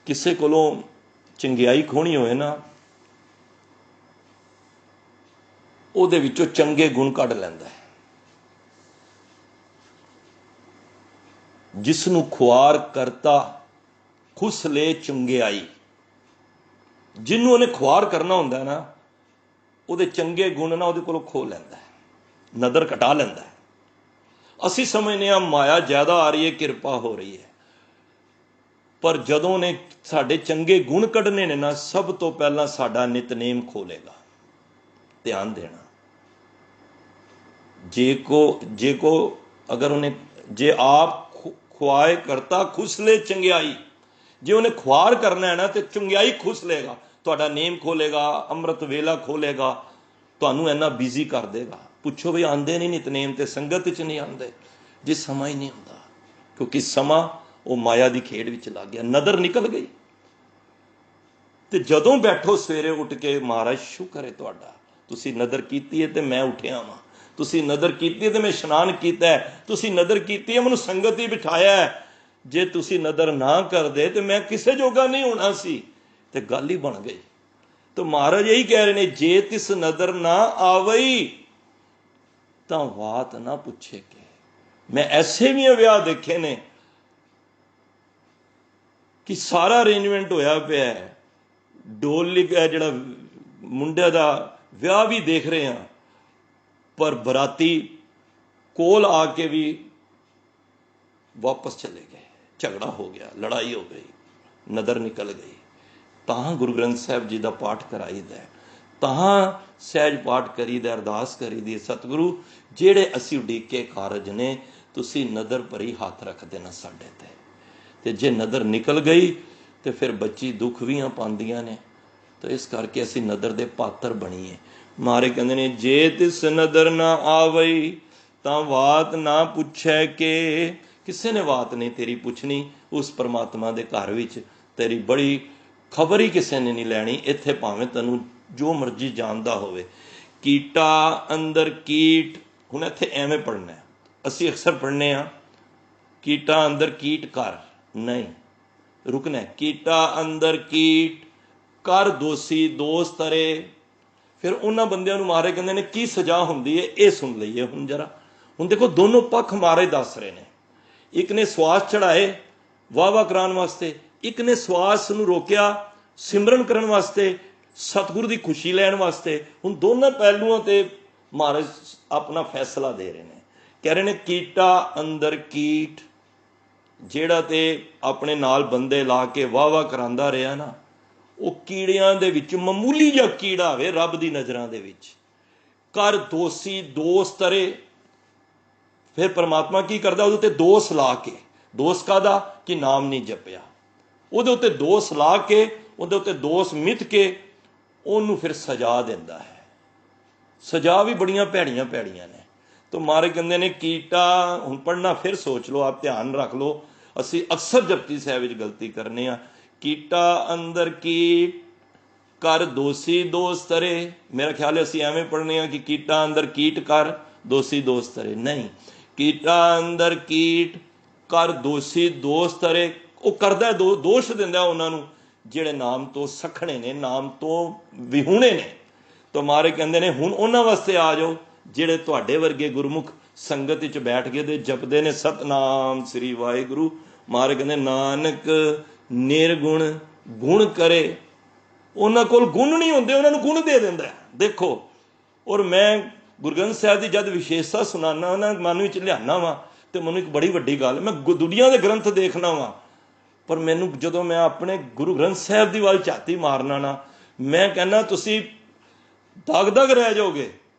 Speaker 1: ਕਿਸੇ ਕੋਲੋਂ ਚੰਗਿਆਈ ਖੋਣੀ ਹੋਏ ਨਾ, ਉਹਦੇ ਵਿੱਚੋਂ ਚੰਗੇ ਗੁਣ ਕੱਢ ਲੈਂਦਾ ਹੈ। ਜਿਸ ਨੂੰ ਖੁਆਰ ਕਰਤਾ ਖੁਸਲੇ ਚੰਗਿਆਈ। ਜਿਹਨੂੰ ਉਹਨੇ ਖੁਆਰ ਕਰਨਾ ਹੁੰਦਾ ਨਾ, ਉਹਦੇ ਚੰਗੇ ਗੁਣ ਨਾ ਉਹਦੇ ਕੋਲੋਂ ਖੋ ਲੈਂਦਾ ਹੈ, ਨਦਰ ਘਟਾ ਲੈਂਦਾ ਹੈ। ਅਸੀਂ ਸਮਝਦੇ ਹਾਂ ਮਾਇਆ ਜ਼ਿਆਦਾ ਆ ਰਹੀ ਹੈ, ਕਿਰਪਾ ਹੋ ਰਹੀ ਹੈ, ਪਰ ਜਦੋਂ ਨੇ ਸਾਡੇ ਚੰਗੇ ਗੁਣ ਕੱਢਣੇ ਨੇ ਨਾ, ਸਭ ਤੋਂ ਪਹਿਲਾਂ ਸਾਡਾ ਨਿਤਨੇਮ ਖੋਲੇਗਾ। ਧਿਆਨ ਦੇਣਾ, ਜੇ ਕੋ ਅਗਰ ਉਹਨੇ ਜੇ ਆਪ ਖੁਆਏ ਕਰਤਾ ਖੁਸਲੇ ਚੰਗਿਆਈ, ਜੇ ਉਹਨੇ ਖੁਆਰ ਕਰਨਾ ਹੈ ਨਾ ਤੇ ਚੰਗਿਆਈ ਖੁਸ ਲੇਗਾ, ਤੁਹਾਡਾ ਨੇਮ ਖੋਲੇਗਾ, ਅੰਮ੍ਰਿਤ ਵੇਲਾ ਖੋਲੇਗਾ, ਤੁਹਾਨੂੰ ਇੰਨਾ ਬਿਜ਼ੀ ਕਰ ਦੇਗਾ। ਪੁੱਛੋ ਵੀ ਆਉਂਦੇ ਨਹੀਂ ਨਿਤਨੇਮ ਤੇ, ਸੰਗਤ 'ਚ ਨਹੀਂ ਆਉਂਦੇ ਜੇ ਸਮਾਂ ਹੀ ਨਹੀਂ ਹੁੰਦਾ, ਕਿਉਂਕਿ ਸਮਾਂ ਉਹ ਮਾਇਆ ਦੀ ਖੇਡ ਵਿੱਚ ਲੱਗ ਗਿਆ, ਨਦਰ ਨਿਕਲ ਗਈ। ਤੇ ਜਦੋਂ ਬੈਠੋ ਸਵੇਰੇ ਉੱਠ ਕੇ, ਮਹਾਰਾਜ ਸ਼ੁਕਰ ਹੈ ਤੁਹਾਡਾ, ਤੁਸੀਂ ਨਦਰ ਕੀਤੀ ਹੈ ਤੇ ਮੈਂ ਉੱਠਿਆ ਵਾਂ, ਤੁਸੀਂ ਨਦਰ ਕੀਤੀ ਹੈ ਤੇ ਮੈਂ ਇਸ਼ਨਾਨ ਕੀਤਾ ਹੈ, ਤੁਸੀਂ ਨਦਰ ਕੀਤੀ ਹੈ ਮੈਨੂੰ ਸੰਗਤ ਹੀ ਬਿਠਾਇਆ ਹੈ। ਜੇ ਤੁਸੀਂ ਨਦਰ ਨਾ ਕਰਦੇ ਤੇ ਮੈਂ ਕਿਸੇ ਜੋਗਾ ਨਹੀਂ ਹੋਣਾ ਸੀ। ਤੇ ਗੱਲ ਹੀ ਬਣ ਗਈ। ਤੇ ਮਹਾਰਾਜ ਇਹੀ ਕਹਿ ਰਹੇ ਨੇ, ਜੇ ਤਿਸ ਨਦਰ ਨਾ ਆਵਈ ਤਾਂ ਬਾਤ ਨਾ ਪੁੱਛੇ ਕਿ। ਮੈਂ ਐਸੇ ਵੀ ਵਿਆਹ ਦੇਖੇ ਨੇ ਕਿ ਸਾਰਾ ਅਰੇਂਜਮੈਂਟ ਹੋਇਆ ਪਿਆ ਹੈ, ਢੋਲ ਜਿਹੜਾ ਮੁੰਡੇ ਦਾ ਵਿਆਹ ਵੀ ਦੇਖ ਰਹੇ ਹਾਂ, ਪਰ ਬਰਾਤੀ ਕੋਲ ਆ ਕੇ ਵੀ ਵਾਪਸ ਚਲੇ ਗਏ, ਝਗੜਾ ਹੋ ਗਿਆ, ਲੜਾਈ ਹੋ ਗਈ, ਨਦਰ ਨਿਕਲ ਗਈ। ਤਾਂ ਗੁਰੂ ਗ੍ਰੰਥ ਸਾਹਿਬ ਜੀ ਦਾ ਪਾਠ ਕਰਾਈਦਾ, ਤਾਂ ਸਹਿਜ ਪਾਠ ਕਰੀਦਾ, ਅਰਦਾਸ ਕਰੀਦੀ, ਸਤਿਗੁਰੂ ਜਿਹੜੇ ਅਸੀਂ ਉਡੀਕੇ ਕਾਰਜ ਨੇ ਤੁਸੀਂ ਨਦਰ ਭਰੀ ਹੱਥ ਰੱਖ ਦੇਣਾ ਸਾਡੇ ਤੇ। ਤੇ ਜੇ ਨਦਰ ਨਿਕਲ ਗਈ ਤੇ ਫਿਰ ਬੱਚੀ ਦੁੱਖ ਵੀ ਪਾਉਂਦੀਆਂ ਨੇ। ਤਾਂ ਇਸ ਕਰਕੇ ਅਸੀਂ ਨਦਰ ਦੇ ਪਾਤਰ ਬਣੀਏ। ਮਾਰੇ ਕਹਿੰਦੇ ਨੇ, ਜੇ ਤਿਸ ਨਦਰ ਨਾ ਆਵਈ ਤਾਂ ਬਾਤ ਨਾ ਪੁੱਛੈ ਕਿ। ਕਿਸੇ ਨੇ ਬਾਤ ਨਹੀਂ ਤੇਰੀ ਪੁੱਛਣੀ ਉਸ ਪਰਮਾਤਮਾ ਦੇ ਘਰ ਵਿੱਚ, ਤੇਰੀ ਬੜੀ ਖਬਰ ਹੀ ਕਿਸੇ ਨੇ ਨਹੀਂ ਲੈਣੀ। ਇੱਥੇ ਭਾਵੇਂ ਤੈਨੂੰ ਜੋ ਮਰਜ਼ੀ ਜਾਣਦਾ ਹੋਵੇ। ਕੀਟਾ ਅੰਦਰ ਕੀਟ, ਹੁਣ ਇੱਥੇ ਐਵੇਂ ਪੜ੍ਹਨਾ, ਅਸੀਂ ਅਕਸਰ ਪੜ੍ਹਨੇ ਹਾਂ ਕੀਟਾ ਅੰਦਰ ਕੀਟ ਕਰ, ਨਹੀਂ ਰੁਕਣਾ। ਕੀਟਾ ਅੰਦਰ ਕੀਟ ਕਰ ਦੋਸੀ ਦੋਸ ਤਰੇ। ਫਿਰ ਉਹਨਾਂ ਬੰਦਿਆਂ ਨੂੰ ਮਹਾਰਾਜ ਕਹਿੰਦੇ ਨੇ ਕੀ ਸਜ਼ਾ ਹੁੰਦੀ ਹੈ, ਇਹ ਸੁਣ ਲਈਏ ਹੁਣ ਜਰਾ। ਹੁਣ ਦੇਖੋ ਦੋਨੋਂ ਪੱਖ ਮਹਾਰਾਜ ਦੱਸ ਰਹੇ ਨੇ। ਇੱਕ ਨੇ ਸਵਾਸ ਚੜਾਏ ਵਾਹ ਵਾਹ ਕਰਾਉਣ ਵਾਸਤੇ, ਇੱਕ ਨੇ ਸਵਾਸ ਨੂੰ ਰੋਕਿਆ ਸਿਮਰਨ ਕਰਨ ਵਾਸਤੇ, ਸਤਿਗੁਰੂ ਦੀ ਖੁਸ਼ੀ ਲੈਣ ਵਾਸਤੇ। ਹੁਣ ਦੋਨਾਂ ਪਹਿਲੂਆਂ ਤੇ ਮਹਾਰਾਜ ਆਪਣਾ ਫੈਸਲਾ ਦੇ ਰਹੇ ਨੇ। ਕਹਿ ਰਹੇ ਨੇ ਕੀਟਾ ਅੰਦਰ ਕੀਟ, ਜਿਹੜਾ ਤੇ ਆਪਣੇ ਨਾਲ ਬੰਦੇ ਲਾ ਕੇ ਵਾਹ ਵਾਹ ਕਰਾਉਂਦਾ ਰਿਹਾ ਨਾ, ਉਹ ਕੀੜਿਆਂ ਦੇ ਵਿੱਚ ਮਾਮੂਲੀ ਜਿਹਾ ਕੀੜਾ ਹੋਵੇ ਰੱਬ ਦੀ ਨਜ਼ਰਾਂ ਦੇ ਵਿੱਚ। ਕਰ ਦੋਸੀ ਦੋਸ ਤਰੇ, ਫਿਰ ਪਰਮਾਤਮਾ ਕੀ ਕਰਦਾ, ਉਹਦੇ ਉੱਤੇ ਦੋਸ ਲਾ ਕੇ, ਦੋਸ ਕਾਹਦਾ ਕਿ ਨਾਮ ਨਹੀਂ ਜਪਿਆ, ਉਹਦੇ ਉੱਤੇ ਦੋਸ ਲਾ ਕੇ, ਉਹਦੇ ਉੱਤੇ ਦੋਸ ਮਿਥ ਕੇ ਉਹਨੂੰ ਫਿਰ ਸਜ਼ਾ ਦਿੰਦਾ ਹੈ। ਸਜ਼ਾ ਵੀ ਬੜੀਆਂ ਭੈੜੀਆਂ ਭੈੜੀਆਂ ਨੇ। तो महाराज कहते ने कीटा, हुण पढ़ना फिर सोच लो, आप ध्यान रख लो, असी अक्सर जपजी साहिब विच गलती करने आ। कीटा अंदर कीट कर दोषी दोष तरे, मेरा ख्याल है असी एवें पढ़ने आ कि कीटा अंदर कीट कर दोषी दोष तरे, नहीं, कीटा अंदर कीट कर दोषी दोष तरे, वो करदा दोष दिंदा उन्हां नूं ਜਿਹੜੇ नाम तो सखणे ने, नाम तो विहूणे ने। तो महाराज कहते ने हुण उन्हां वास्ते आ जाओ ਜਿਹੜੇ ਤੁਹਾਡੇ ਵਰਗੇ ਗੁਰਮੁਖ ਸੰਗਤ ਵਿੱਚ ਬੈਠ ਕੇ ਤੇ ਜਪਦੇ ਨੇ ਸਤਨਾਮ ਸ੍ਰੀ ਵਾਹਿਗੁਰੂ। महाराज ਕਹਿੰਦੇ ਨਾਨਕ ਨਿਰਗੁਣ ਗੁਣ ਕਰੇ, ਉਹਨਾਂ ਕੋਲ ਗੁਣ ਨਹੀਂ ਹੁੰਦੇ, ਉਹਨਾਂ ਨੂੰ ਗੁਣ ਦੇ ਦਿੰਦਾ। ਦੇਖੋ, ਔਰ ਮੈਂ ਗੁਰੂ ਗ੍ਰੰਥ ਸਾਹਿਬ ਦੀ ਜਦ ਵਿਸ਼ੇਸ਼ਤਾ ਸੁਣਾਉਣਾ ਉਹਨਾਂ ਮਨ ਵਿੱਚ ਲਿਆਉਣਾ ਵਾ ਤੇ ਮੈਨੂੰ ਇੱਕ ਬੜੀ ਵੱਡੀ ਗੱਲ, ਮੈਂ ਦੁਨੀਆ ਦੇ ਗ੍ਰੰਥ ਦੇਖਣਾ ਵਾ, ਪਰ ਮੈਨੂੰ ਜਦੋਂ ਮੈਂ ਆਪਣੇ ਗੁਰੂ ਗ੍ਰੰਥ ਸਾਹਿਬ ਦੀ ਵੱਲ ਝਾਤੀ ਮਾਰਨਾ ਨਾ, ਮੈਂ ਕਹਿੰਦਾ ਤੁਸੀਂ ਦਗ ਦਗ ਰਹਿ ਜਾਓਗੇ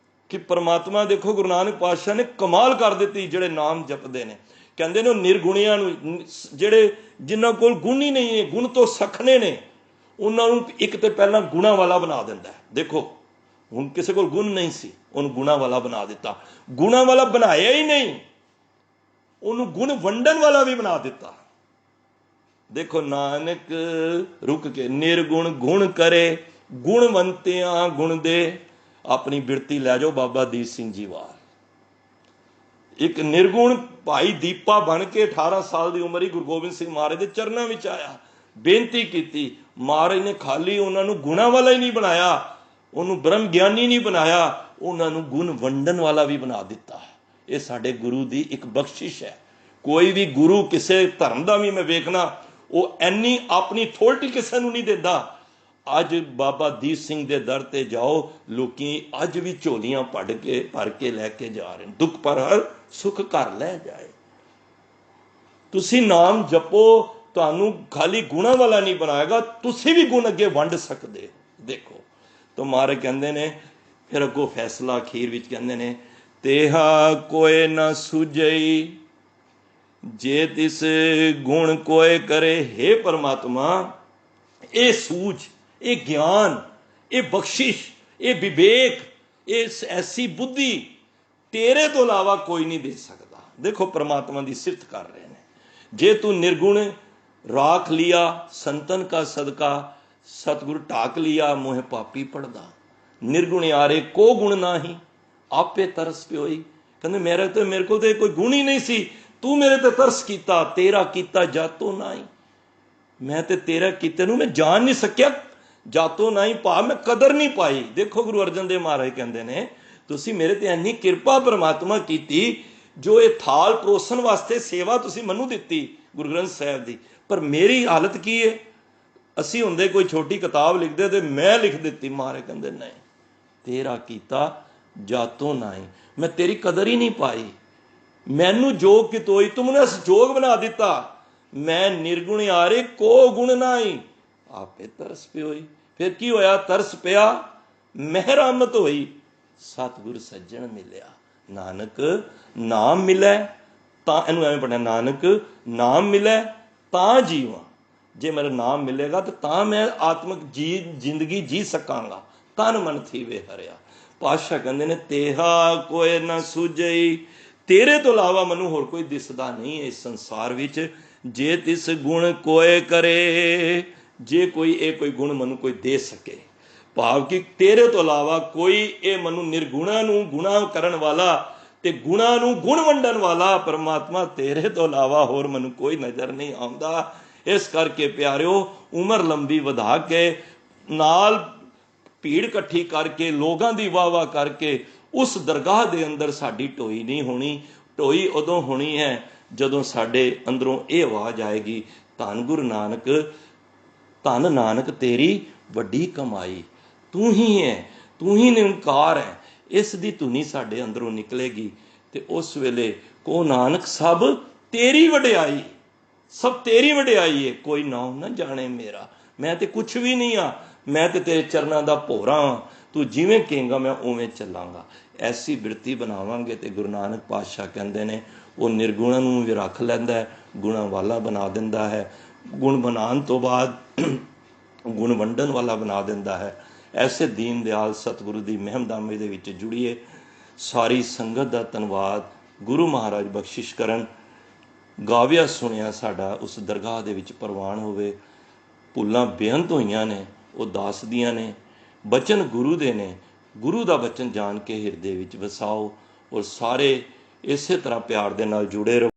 Speaker 1: ਕਿ ਪਰਮਾਤਮਾ ਦੇਖੋ ਗੁਰੂ ਨਾਨਕ ਪਾਤਸ਼ਾਹ ਨੇ ਕਮਾਲ ਕਰ ਦਿੱਤੀ। ਜਿਹੜੇ ਨਾਮ ਜਪਦੇ ਨੇ, ਕਹਿੰਦੇ ਨੇ ਉਹ ਨਿਰਗੁਣੀਆਂ ਨੂੰ, ਜਿਹੜੇ ਜਿਨ੍ਹਾਂ ਕੋਲ ਗੁਣ ਹੀ ਨਹੀਂ ਹੈ, ਗੁਣ ਤੋਂ ਸਖਣੇ ਨੇ, ਉਹਨਾਂ ਨੂੰ ਇੱਕ ਤੇ ਪਹਿਲਾਂ ਗੁਣਾ ਵਾਲਾ ਬਣਾ ਦਿੰਦਾ। ਦੇਖੋ ਹੁਣ ਕਿਸੇ ਕੋਲ ਗੁਣ ਨਹੀਂ ਸੀ, ਉਹਨੂੰ ਗੁਣਾ ਵਾਲਾ ਬਣਾ ਦਿੱਤਾ। ਗੁਣਾ ਵਾਲਾ ਬਣਾਇਆ ਹੀ ਨਹੀਂ, ਉਹਨੂੰ ਗੁਣ ਵੰਡਣ ਵਾਲਾ ਵੀ ਬਣਾ ਦਿੱਤਾ। ਦੇਖੋ ਨਾਨਕ ਰੁਕ ਕੇ ਨਿਰਗੁਣ ਗੁਣ ਕਰੇ, ਗੁਣਵੰਤਿਆਂ ਗੁਣ ਦੇ। ਆਪਣੀ ਬਿਰਤੀ ਲੈ ਜਾਓ ਬਾਬਾ ਦੀਪ ਸਿੰਘ ਜੀ ਵਾਲ, ਇੱਕ ਨਿਰਗੁਣ ਭਾਈ ਦੀਪਾ ਬਣ ਕੇ 18 ਸਾਲ ਦੀ ਉਮਰ ਹੀ ਗੁਰੂ ਗੋਬਿੰਦ ਸਿੰਘ ਮਹਾਰਾਜ ਦੇ ਚਰਨਾਂ ਵਿੱਚ ਆਇਆ, ਬੇਨਤੀ ਕੀਤੀ। ਮਹਾਰਾਜ ਨੇ ਖਾਲੀ ਉਹਨਾਂ ਨੂੰ ਗੁਣਾ ਵਾਲਾ ਹੀ ਨਹੀਂ ਬਣਾਇਆ, ਉਹਨੂੰ ਬ੍ਰਹਮ ਗਿਆਨੀ ਨਹੀਂ ਬਣਾਇਆ, ਉਹਨਾਂ ਨੂੰ ਗੁਣ ਵੰਡਣ ਵਾਲਾ ਵੀ ਬਣਾ ਦਿੱਤਾ। ਇਹ ਸਾਡੇ ਗੁਰੂ ਦੀ ਇੱਕ ਬਖਸ਼ਿਸ਼ ਹੈ। ਕੋਈ ਵੀ ਗੁਰੂ ਕਿਸੇ ਧਰਮ ਦਾ ਵੀ ਮੈਂ ਵੇਖਣਾ, ਉਹ ਇੰਨੀ ਆਪਣੀ ਅਥਾਰਟੀ ਕਿਸੇ ਨੂੰ ਨਹੀਂ ਦਿੰਦਾ। ਅੱਜ ਬਾਬਾ ਦੀਪ ਸਿੰਘ ਦੇ ਦਰ ਤੇ ਜਾਓ, ਲੋਕੀ ਅੱਜ ਵੀ ਝੋਲੀਆਂ ਭਰ ਕੇ ਲੈ ਕੇ ਜਾ ਰਹੇ ਨੇ, ਦੁੱਖ ਪਰ ਹਰ ਸੁੱਖ ਘਰ ਲੈ ਜਾਏ। ਤੁਸੀਂ ਨਾਮ ਜਪੋ, ਤੁਹਾਨੂੰ ਖਾਲੀ ਗੁਣਾ ਵਾਲਾ ਨਹੀਂ ਬਣਾਏਗਾ, ਤੁਸੀਂ ਵੀ ਗੁਣ ਅੱਗੇ ਵੰਡ ਸਕਦੇ ਹੋ। ਦੇਖੋ ਤਾਂ ਮਹਾਰਾਜ ਕਹਿੰਦੇ ਨੇ, ਫਿਰ ਅੱਗੋਂ ਫੈਸਲਾ ਅਖੀਰ ਵਿੱਚ ਕਹਿੰਦੇ ਨੇ, ਤੇਹਾ ਕੋਏ ਨਾ ਸੁਝਈ ਜੇ ਤਿਸ ਗੁਣ ਕੋਏ ਕਰੇ। ਹੇ ਪਰਮਾਤਮਾ, ਇਹ ਸੂਝ, ਇਹ ਗਿਆਨ, ਇਹ ਬਖਸ਼ਿਸ਼, ਇਹ ਵਿਵੇਕ, ਇਹ ਐਸੀ ਬੁੱਧੀ ਤੇਰੇ ਤੋਂ ਇਲਾਵਾ ਕੋਈ ਨਹੀਂ ਦੇ ਸਕਦਾ। ਦੇਖੋ ਪਰਮਾਤਮਾ ਦੀ ਸਿਫਤ ਕਰ ਰਹੇ ਨੇ, ਜੇ ਤੂੰ ਨਿਰਗੁਣ ਰਾਖ ਲਿਆ ਸੰਤਨ ਕਾ ਸਦਕਾ, ਸਤਿਗੁਰ ਢਾਕ ਲਿਆ ਮੋਹ ਪਾਪੀ ਪੜਦਾ। ਨਿਰਗੁਣ ਯਾਰੇ ਕੋ ਗੁਣ ਨਾਹੀ ਆਪੇ ਤਰਸ ਪਿਓਈ। ਕਹਿੰਦੇ ਮੇਰੇ ਕੋਲ ਤੇ ਕੋਈ ਗੁਣ ਹੀ ਨਹੀਂ ਸੀ, ਤੂੰ ਮੇਰੇ ਤੇ ਤਰਸ ਕੀਤਾ, ਤੇਰਾ ਕੀਤਾ ਜਾਤੋ ਨਾਹੀ। ਮੈਂ ਤੇ ਤੇਰਾ ਕੀਤੇ ਨੂੰ ਮੈਂ ਜਾਣ ਨਹੀਂ ਸਕਿਆ, ਜਾਤੋਂ ਨਾ ਹੀ ਭਾਵ ਮੈਂ ਕਦਰ ਨਹੀਂ ਪਾਈ। ਦੇਖੋ ਗੁਰੂ ਅਰਜਨ ਦੇਵ ਮਹਾਰਾਜ ਕਹਿੰਦੇ ਨੇ, ਤੁਸੀਂ ਮੇਰੇ ਤੇ ਇੰਨੀ ਕਿਰਪਾ ਪਰਮਾਤਮਾ ਕੀਤੀ, ਜੋ ਇਹ ਥਾਲ ਪਰੋਸਣ ਵਾਸਤੇ ਸੇਵਾ ਤੁਸੀਂ ਮੈਨੂੰ ਦਿੱਤੀ ਗੁਰੂ ਗ੍ਰੰਥ ਸਾਹਿਬ ਦੀ, ਪਰ ਮੇਰੀ ਹਾਲਤ ਕੀ ਹੈ? ਅਸੀਂ ਹੁੰਦੇ ਕੋਈ ਛੋਟੀ ਕਿਤਾਬ ਲਿਖਦੇ ਤੇ ਮੈਂ ਲਿਖ ਦਿੱਤੀ। ਮਹਾਰਾਜ ਕਹਿੰਦੇ ਨਹੀਂ, ਤੇਰਾ ਕੀਤਾ ਜਾਤੋਂ ਨਾ ਹੀ, ਮੈਂ ਤੇਰੀ ਕਦਰ ਹੀ ਨਹੀਂ ਪਾਈ। ਮੈਨੂੰ ਜੋਗ ਕਿਤੋਈ ਤੁਮਨੇ ਜੋਗ ਬਣਾ ਦਿੱਤਾ। ਮੈਂ ਨਿਰਗੁਣ ਯਾਰੇ ਕੋ ਗੁਣ ਨਾਹੀ ਆਪੇ ਤਰਸ ਪਿਓਈ। ਫਿਰ ਕੀ ਹੋਇਆ? ਤਰਸ ਪਿਆ, ਮਹਿਰਮਤ ਹੋਈ, ਸਤਿਗੁਰ ਸੱਜਣ ਮਿਲਿਆ। ਨਾਨਕ ਨਾਮ ਮਿਲੇ ਤਾਂ, ਇਹਨੂੰ ਐਵੇਂ ਪੜ੍ਹਨਾ, ਨਾਨਕ ਨਾਮ ਮਿਲੇ ਤਾਂ ਜੀਵਾਂ। ਜੇ ਮੇਰਾ ਨਾਮ ਮਿਲੇਗਾ ਤਾਂ ਮੈਂ ਆਤਮਿਕ ਜ਼ਿੰਦਗੀ ਜੀ ਸਕਾਂਗਾ। ਤਨ ਮਨ ਥੀਵੇ ਹਰਿਆ। ਪਾਤਸ਼ਾਹ ਕਹਿੰਦੇ ਨੇ, ਤੇਹਾ ਕੋਏ ਨਾ ਸੁਝਈ, ਤੇਰੇ ਤੋਂ ਇਲਾਵਾ ਮੈਨੂੰ ਹੋਰ ਕੋਈ ਦਿਸਦਾ ਨਹੀਂ ਇਸ ਸੰਸਾਰ ਵਿੱਚ। ਜੇ ਤਿਸ ਗੁਣ ਕੋਏ ਕਰੇ, ਜੇ ਕੋਈ ਇਹ ਕੋਈ ਗੁਣ ਮੈਨੂੰ ਕੋਈ ਦੇ ਸਕੇ, ਭਾਵ ਕਿ ਤੇਰੇ ਤੋਂ ਇਲਾਵਾ ਕੋਈ ਇਹ ਮੈਨੂੰ ਨਿਰਗੁਣਾ ਨੂੰ ਗੁਣਾ ਕਰਨ ਵਾਲਾ ਤੇ ਗੁਣਾ ਨੂੰ ਗੁਣ ਵੰਡਣ ਵਾਲਾ ਪਰਮਾਤਮਾ ਤੇਰੇ ਤੋਂ ਇਲਾਵਾ ਹੋਰ ਮੈਨੂੰ ਕੋਈ ਨਜ਼ਰ ਨਹੀਂ ਆਉਂਦਾ। ਇਸ ਕਰਕੇ ਪਿਆਰਿਓ, ਉਮਰ ਲੰਬੀ ਵਧਾ ਕੇ, ਨਾਲ ਭੀੜ ਇਕੱਠੀ ਕਰਕੇ, ਲੋਕਾਂ ਦੀ ਵਾਹ ਕਰਕੇ ਉਸ ਦਰਗਾਹ ਦੇ ਅੰਦਰ ਸਾਡੀ ਢੋਈ ਨਹੀਂ ਹੋਣੀ। ਢੋਈ ਉਦੋਂ ਹੋਣੀ ਹੈ ਜਦੋਂ ਸਾਡੇ ਅੰਦਰੋਂ ਇਹ ਆਵਾਜ਼ ਆਏਗੀ, ਧੰਨ ਗੁਰੂ ਨਾਨਕ, ਧੰਨ ਨਾਨਕ ਤੇਰੀ ਵੱਡੀ ਕਮਾਈ, ਤੂੰ ਹੀ ਹੈ, ਤੂੰ ਹੀ ਨਿਰੰਕਾਰ ਹੈ। ਇਸ ਦੀ ਧੁਨੀ ਸਾਡੇ ਅੰਦਰੋਂ ਨਿਕਲੇਗੀ ਤੇ ਉਸ ਵੇਲੇ ਕੋ ਨਾਨਕ ਸਭ ਤੇਰੀ ਵਡਿਆਈ, ਸਭ ਤੇਰੀ ਵਡਿਆਈ ਹੈ, ਕੋਈ ਨਾਮ ਨਾ ਜਾਣੇ ਮੇਰਾ। ਮੈਂ ਤੇ ਕੁਛ ਵੀ ਨਹੀਂ ਆ, ਮੈਂ ਤੇ ਤੇਰੇ ਚਰਨਾਂ ਦਾ ਭੋਰਾ ਹਾਂ, ਤੂੰ ਜਿਵੇਂ ਕਹੇਂਗਾ ਮੈਂ ਉਵੇਂ ਚੱਲਾਂਗਾ। ਐਸੀ ਬਿਰਤੀ ਬਣਾਵਾਂਗੇ ਤੇ ਗੁਰੂ ਨਾਨਕ ਪਾਤਸ਼ਾਹ ਕਹਿੰਦੇ ਨੇ, ਉਹ ਨਿਰਗੁਣਾਂ ਨੂੰ ਵੀ ਰੱਖ ਲੈਂਦਾ, ਗੁਣਾਂ ਵਾਲਾ ਬਣਾ ਦਿੰਦਾ ਹੈ। ਗੁਣ ਬਣਾਉਣ ਤੋਂ ਬਾਅਦ ਗੁਣ ਵੰਡਣ ਵਾਲਾ ਬਣਾ ਦਿੰਦਾ ਹੈ। ਐਸੇ ਦੀਨ ਦਿਆਲ ਸਤਿਗੁਰੂ ਦੀ ਮਹਿਮਦਾਮੀ ਦੇ ਵਿੱਚ ਜੁੜੀਏ। ਸਾਰੀ ਸੰਗਤ ਦਾ ਧੰਨਵਾਦ। ਗੁਰੂ ਮਹਾਰਾਜ ਬਖਸ਼ਿਸ਼ ਕਰਨ। ਗਾਵਿਆ ਸੁਣਿਆ ਸਾਡਾ ਉਸ ਦਰਗਾਹ ਦੇ ਵਿੱਚ ਪ੍ਰਵਾਨ ਹੋਵੇ। ਭੁੱਲਾਂ ਬੇਅੰਤ ਹੋਈਆਂ ਨੇ, ਉਹ ਦੱਸਦੀਆਂ ਨੇ। ਬਚਨ ਗੁਰੂ ਦੇ ਨੇ, ਗੁਰੂ ਦਾ ਬਚਨ ਜਾਣ ਕੇ ਹਿਰਦੇ ਵਿੱਚ ਵਸਾਓ। ਔਰ ਸਾਰੇ ਇਸੇ ਤਰ੍ਹਾਂ ਪਿਆਰ ਦੇ ਨਾਲ ਜੁੜੇ ਰਹੋ।